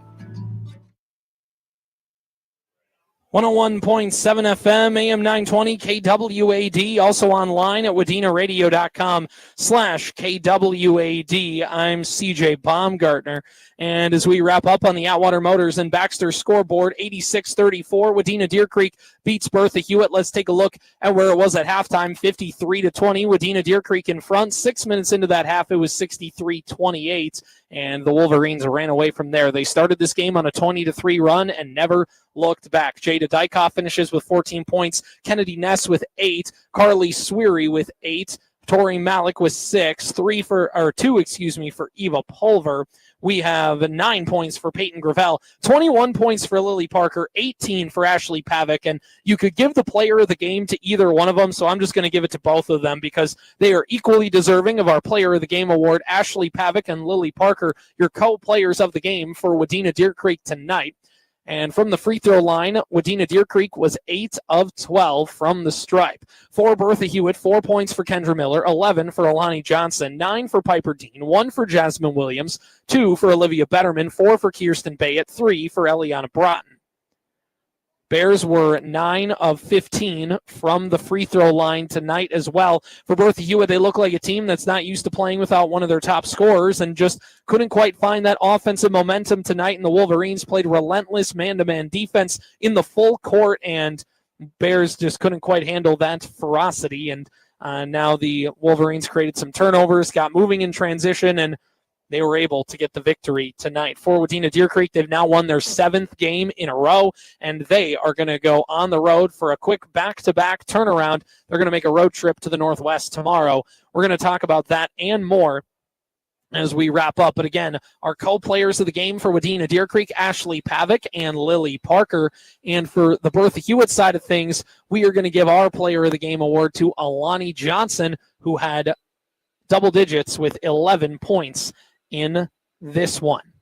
101.7 FM, AM 920, KWAD, also online at wadenaradio.com/KWAD. I'm CJ Baumgartner. And as we wrap up on the Atwater Motors and Baxter scoreboard, 86-34, Wadena-Deer Creek beats Bertha-Hewitt. Let's take a look at where it was at halftime, 53-20. Wadena-Deer Creek in front. 6 minutes into that half, it was 63-28, and the Wolverines ran away from there. They started this game on a 20-3 run and never looked back. Jada Dykoff finishes with 14 points. Kennedy Ness with 8. Carly Sweary with 8. Tori Malik with 6. 2 for Eva Pulver. We have 9 points for Peyton Gravel, 21 points for Lily Parker, 18 for Ashley Pavick, and you could give the player of the game to either one of them, so I'm just going to give it to both of them because they are equally deserving of our player of the game award. Ashley Pavick and Lily Parker, your co-players of the game for Wadena-Deer Creek tonight. And from the free throw line, Wadena-Deer Creek was 8 of 12 from the stripe. For Bertha-Hewitt, 4 points for Kendra Miller, 11 for Alani Johnson, 9 for Piper Dean, 1 for Jasmine Williams, 2 for Olivia Betterman, 4 for Kirsten Bayett, 3 for Eliana Broughton. Bears were 9 of 15 from the free throw line tonight as well. For Bertha-Hewitt, they look like a team that's not used to playing without one of their top scorers and just couldn't quite find that offensive momentum tonight. And the Wolverines played relentless man-to-man defense in the full court, and Bears just couldn't quite handle that ferocity. And now the Wolverines created some turnovers, got moving in transition, and they were able to get the victory tonight. For Wadena-Deer Creek, they've now won their 7th game in a row, and they are going to go on the road for a quick back-to-back turnaround. They're going to make a road trip to the Northwest tomorrow. We're going to talk about that and more as we wrap up. But again, our co-players of the game for Wadena-Deer Creek, Ashley Pavick and Lily Parker. And for the Bertha-Hewitt side of things, we are going to give our player of the game award to Alani Johnson, who had double digits with 11 points in this one.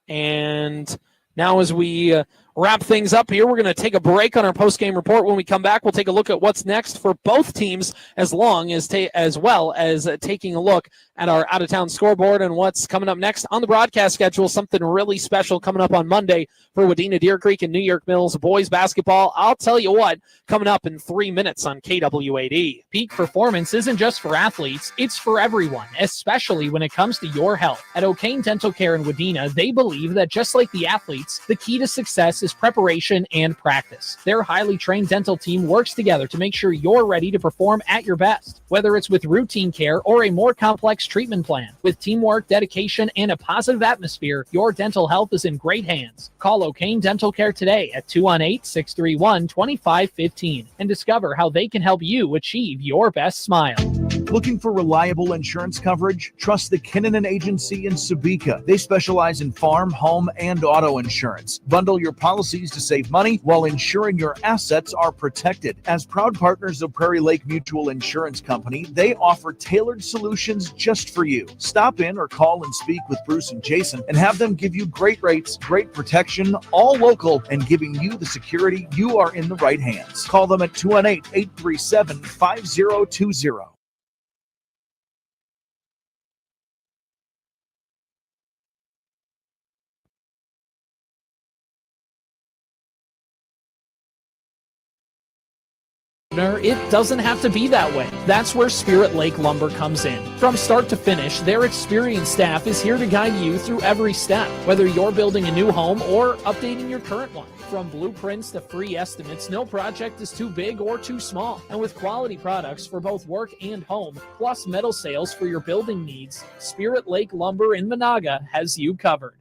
And now as we wrap things up here, we're going to take a break on our post-game report. When we come back, we'll take a look at what's next for both teams, as well as taking a look at our out-of-town scoreboard and what's coming up next on the broadcast schedule. Something really special coming up on Monday for Wadena-Deer Creek and New York Mills boys basketball. I'll tell you what, coming up in 3 minutes on KWAD. Peak performance isn't just for athletes, it's for everyone, especially when it comes to your health. At O'Kane Dental Care in Wadena, they believe that just like the athletes, the key to success is preparation and practice. Their highly trained dental team works together to make sure you're ready to perform at your best, whether it's with routine care or a more complex treatment plan. With teamwork, dedication, and a positive atmosphere, your dental health is in great hands. Call O'Kane Dental Care today at 218-631-2515 and discover how they can help you achieve your best smile. Looking for reliable insurance coverage? Trust the Kinnanen Agency in Sebeka. They specialize in farm, home, and auto insurance. Bundle your policies to save money while ensuring your assets are protected. As proud partners of Prairie Lake Mutual Insurance Company, they offer tailored solutions just for you. Stop in or call and speak with Bruce and Jason and have them give you great rates, great protection, all local, and giving you the security you are in the right hands. Call them at 218-837-5020. It doesn't have to be that way. That's where Spirit Lake Lumber comes in. From start to finish, their experienced staff is here to guide you through every step, whether you're building a new home or updating your current one. From blueprints to free estimates, no project is too big or too small. And with quality products for both work and home, plus metal sales for your building needs, Spirit Lake Lumber in Monaga has you covered.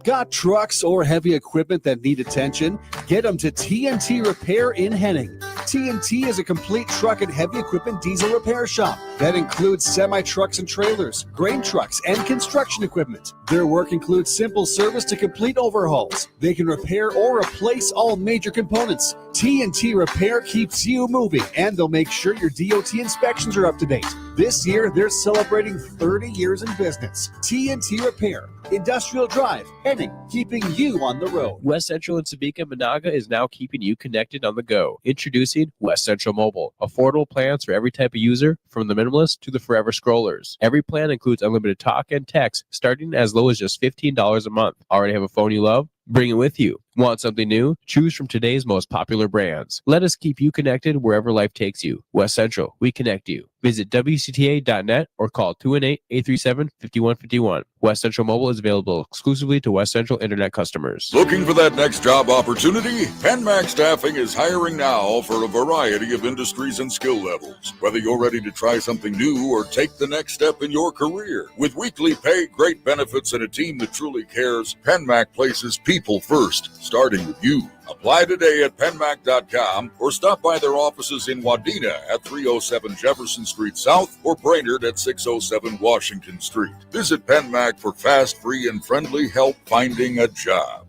Got trucks or heavy equipment that need attention? Get them to TNT Repair in Henning. T&T is a complete truck and heavy equipment diesel repair shop that includes semi-trucks and trailers, grain trucks, and construction equipment. Their work includes simple service to complete overhauls. They can repair or replace all major components. T&T Repair keeps you moving, and they'll make sure your DOT inspections are up to date. This year, they're celebrating 30 years in business. T&T Repair, Industrial Drive, Henning, keeping you on the road. West Central and Sabika Monaga is now keeping you connected on the go. Introducing West Central Mobile. Affordable plans for every type of user, from the minimalist to the forever scrollers. Every plan includes unlimited talk and text, starting as low as just $15 a month. Already have a phone you love? Bring it with you. Want something new? Choose from today's most popular brands. Let us keep you connected wherever life takes you. West Central, we connect you. Visit WCTA.net or call 218-837-5151. West Central Mobile is available exclusively to West Central Internet customers. Looking for that next job opportunity? PenMax Staffing is hiring now for a variety of industries and skill levels. Whether you're ready to try something new or take the next step in your career. With weekly pay, great benefits, and a team that truly cares, PenMac places people first, starting with you. Apply today at penmac.com or stop by their offices in Wadena at 307 Jefferson Street South or Brainerd at 607 Washington Street. Visit PenMac for fast, free, and friendly help finding a job.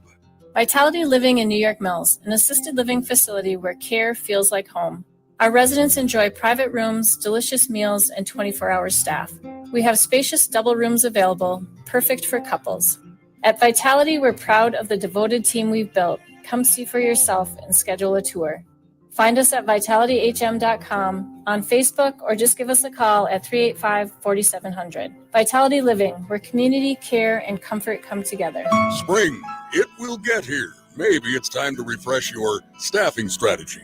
Vitality Living in New York Mills, an assisted living facility where care feels like home. Our residents enjoy private rooms, delicious meals, and 24-hour staff. We have spacious double rooms available, perfect for couples. At Vitality, we're proud of the devoted team we've built. Come see for yourself and schedule a tour. Find us at vitalityhm.com, on Facebook, or just give us a call at 385-4700. Vitality Living, where community, care, and comfort come together. Spring, it will get here. Maybe it's time to refresh your staffing strategy.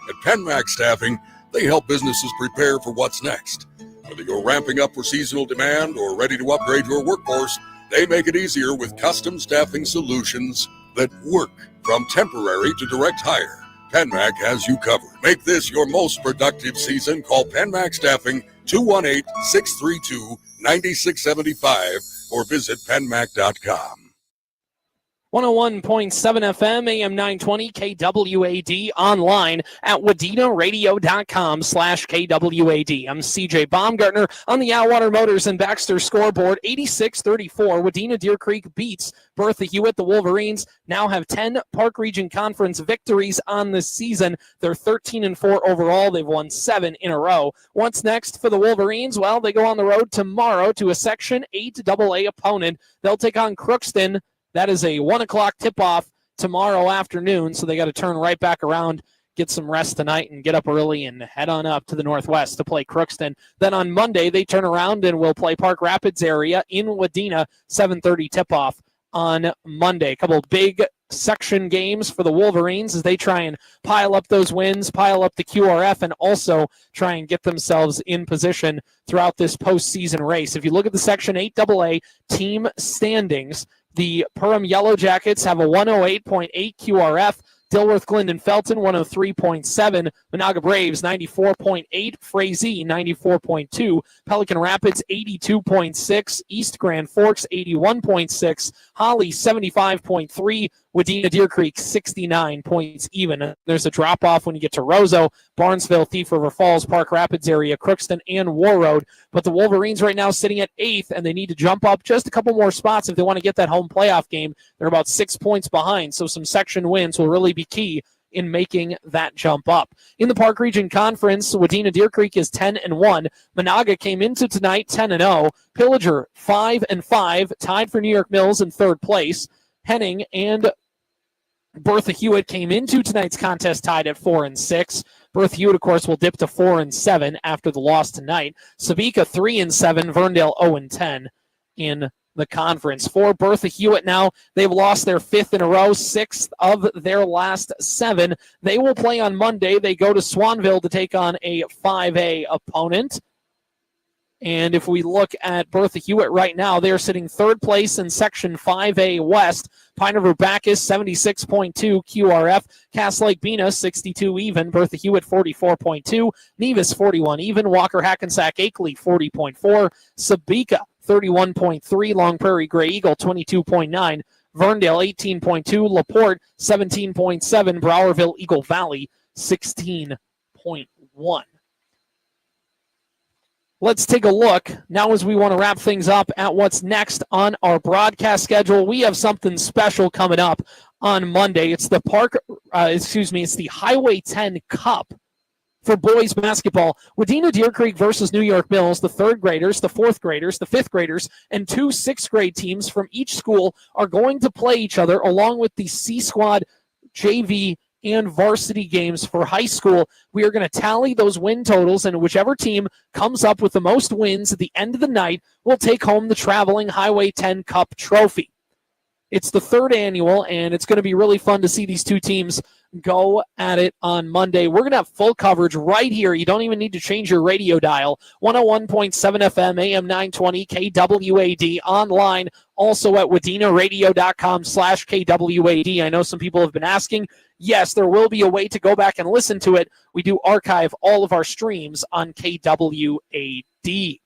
At PenMax Staffing, they help businesses prepare for what's next. Whether you're ramping up for seasonal demand or ready to upgrade your workforce, they make it easier with custom staffing solutions that work. From temporary to direct hire, PenMac has you covered. Make this your most productive season. Call PenMac Staffing 218-632-9675 or visit penmac.com. 101.7 FM, AM 920, KWAD, online at WadenaRadio.com/KWAD. I'm CJ Baumgartner on the Atwater Motors and Baxter scoreboard. 86-34, Wadena-Deer Creek beats Bertha-Hewitt. The Wolverines now have 10 Park Region Conference victories on the season. They're 13-4 overall. They've won 7 in a row. What's next for the Wolverines? Well, they go on the road tomorrow to a Section 8 AA opponent. They'll take on Crookston. That is a 1 o'clock tip-off tomorrow afternoon, so they got to turn right back around, get some rest tonight, and get up early and head on up to the Northwest to play Crookston. Then on Monday, they turn around and will play Park Rapids area in Wadena, 7:30 tip-off on Monday. A couple of big section games for the Wolverines as they try and pile up those wins, pile up the QRF, and also try and get themselves in position throughout this postseason race. If you look at the Section 8 AA team standings, the Perham Yellow Jackets have a 108.8 QRF. Dilworth, Glendon, Felton, 103.7. Monaga Braves, 94.8. Frazee, 94.2. Pelican Rapids, 82.6. East Grand Forks, 81.6. Holly, 75.3. Wadena-Deer Creek, 69 points even. There's a drop-off when you get to Roseau, Barnesville, Thief River Falls, Park Rapids area, Crookston, and War Road. But the Wolverines right now sitting at 8th, and they need to jump up just a couple more spots if they want to get that home playoff game. They're about 6 points behind, so some section wins will really be key in making that jump up. In the Park Region Conference, Wadena-Deer Creek is 10-1. Monaga came into tonight 10-0. Pillager 5-5, tied for New York Mills in 3rd place. Henning and Bertha-Hewitt came into tonight's contest tied at 4-6. Bertha-Hewitt, of course, will dip to 4-7 after the loss tonight. Sabika 3-7, Verndale 0-10 in the conference. For Bertha-Hewitt now, they've lost their 5th in a row, 6th of their last 7. They will play on Monday. They go to Swanville to take on a 5A opponent. And if we look at Bertha-Hewitt right now, they're sitting 3rd place in Section 5A West. Pine River Bacchus, 76.2 QRF. Cass Lake Bena, 62 even. Bertha-Hewitt, 44.2. Nevis, 41 even. Walker Hackensack Akeley, 40.4. Sabika, 31.3. Long Prairie Gray Eagle, 22.9. Verndale, 18.2. LaPorte, 17.7. Browerville Eagle Valley, 16 1.1. Let's take a look now as we want to wrap things up at what's next on our broadcast schedule. We have something special coming up on Monday. It's the it's the Highway 10 Cup for boys basketball. Wadena-Deer Creek versus New York Mills. The third graders, the fourth graders, the fifth graders, and 2 sixth grade teams from each school are going to play each other along with the C Squad, JV, and varsity games for high school. We are going to tally those win totals, and whichever team comes up with the most wins at the end of the night will take home the traveling Highway 10 Cup trophy. It's the third annual, and it's going to be really fun to see these two teams go at it on Monday. We're going to have full coverage right here. You don't even need to change your radio dial. 101.7 FM, AM 920, KWAD, online, also at wadenaradio.com/KWAD. I know some people have been asking. Yes, there will be a way to go back and listen to it. We do archive all of our streams on KWAD.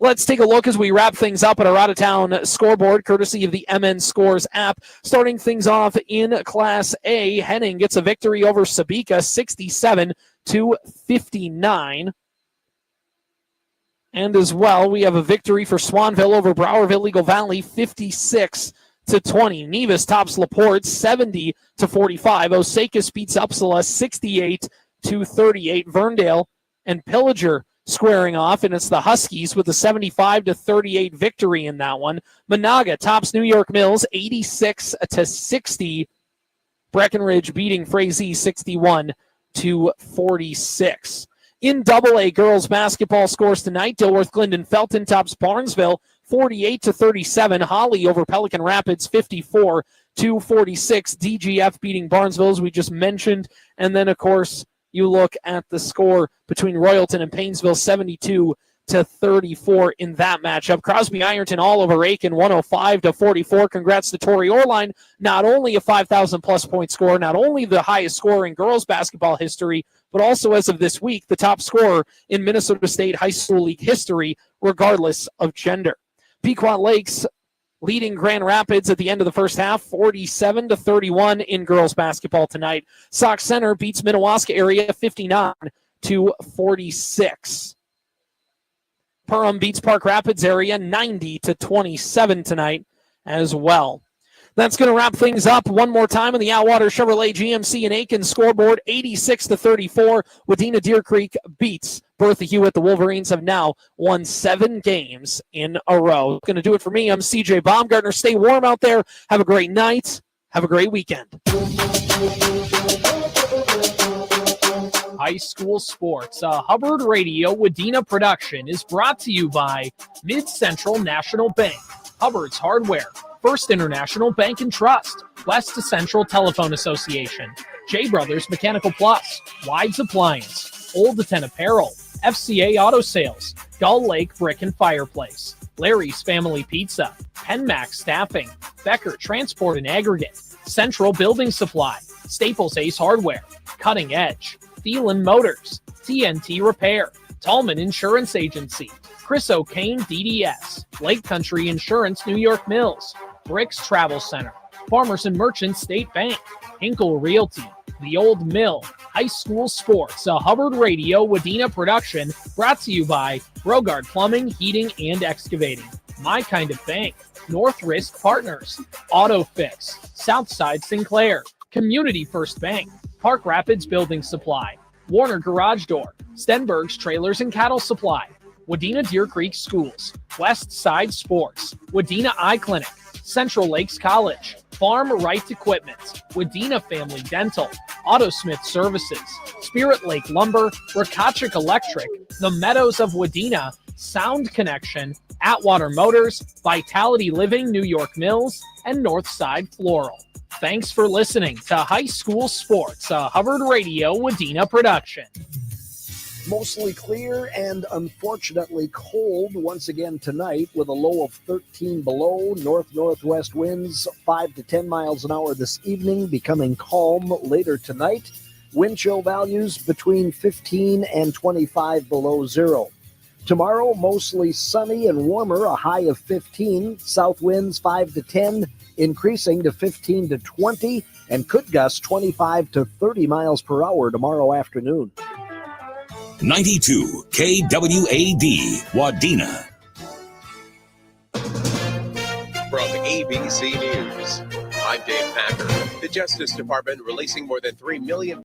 Let's take a look as we wrap things up at our out-of-town scoreboard, courtesy of the MN Scores app. Starting things off in Class A, Henning gets a victory over Sabika, 67-59. And as well, we have a victory for Swanville over Browerville Eagle Valley, 56-20. Nevis tops LaPorte, 70-45. Osakis beats Uppsala, 68-38. Ferndale and Pillager squaring off, and it's the Huskies with a 75-38 victory in that one. Monaga tops New York Mills, 86-60. Breckenridge beating Frazee, 61-46. In AA girls basketball scores tonight, Dilworth Glendon Felton tops Barnesville, 48-37. Holly over Pelican Rapids, 54-46. DGF beating Barnesville, as we just mentioned. And then, of course, you look at the score between Royalton and Painesville, 72-34 in that matchup. Crosby Ironton all over Aiken, 105-44. Congrats to Tori Orline, not only a 5,000-plus point scorer, not only the highest scorer in girls basketball history, but also as of this week, the top scorer in Minnesota State High School League history, regardless of gender. Pequot Lakes leading Grand Rapids at the end of the first half, 47-31 in girls basketball tonight. Sauk Center beats Minnewaska area 59-46. Perham beats Park Rapids area 90-27 tonight as well. That's going to wrap things up one more time on the Atwater Chevrolet GMC and Aiken scoreboard, 86-34. Wadena-Deer Creek beats Bertha-Hewitt. The Wolverines have now won 7 games in a row. Going to do it for me. I'm CJ Baumgartner. Stay warm out there. Have a great night. Have a great weekend. High school sports, a Hubbard Radio Wadena production, is brought to you by Mid-Central National Bank, Hubbard's Hardware, First International Bank and Trust, West to Central Telephone Association, J Brothers Mechanical Plus, Wides Appliance, Old 10 Apparel, FCA Auto Sales, Gull Lake Brick and Fireplace, Larry's Family Pizza, Penmax Staffing, Becker Transport and Aggregate, Central Building Supply, Staples Ace Hardware, Cutting Edge, Thielen Motors, TNT Repair, Tallman Insurance Agency, Chris O'Kane DDS, Lake Country Insurance New York Mills, Bricks Travel Center, Farmers and Merchants State Bank, Hinkle Realty, The Old Mill, High School Sports, a Hubbard Radio Wadena production, brought to you by Brogard Plumbing, Heating, and Excavating, My Kind of Bank, North Risk Partners, Auto Fix, Southside Sinclair, Community First Bank, Park Rapids Building Supply, Warner Garage Door, Stenberg's Trailers and Cattle Supply, Wadena-Deer Creek Schools, West Side Sports, Wadena Eye Clinic, Central Lakes College, Farm Right Equipment, Wadena Family Dental, Autosmith Services, Spirit Lake Lumber, Rakachik Electric, The Meadows of Wadena, Sound Connection, Atwater Motors, Vitality Living New York Mills, and Northside Floral. Thanks for listening to High School Sports, a Hubbard Radio Wadena production. Mostly clear and unfortunately cold once again tonight with a low of 13 below. North-northwest winds 5 to 10 miles an hour this evening, becoming calm later tonight. Wind chill values between 15 and 25 below zero. Tomorrow, mostly sunny and warmer, a high of 15. South winds 5 to 10, increasing to 15 to 20, and could gust 25 to 30 miles per hour tomorrow afternoon. 92 KWAD, Wadena. From ABC News, I'm Dave Packer. The Justice Department releasing more than 3 million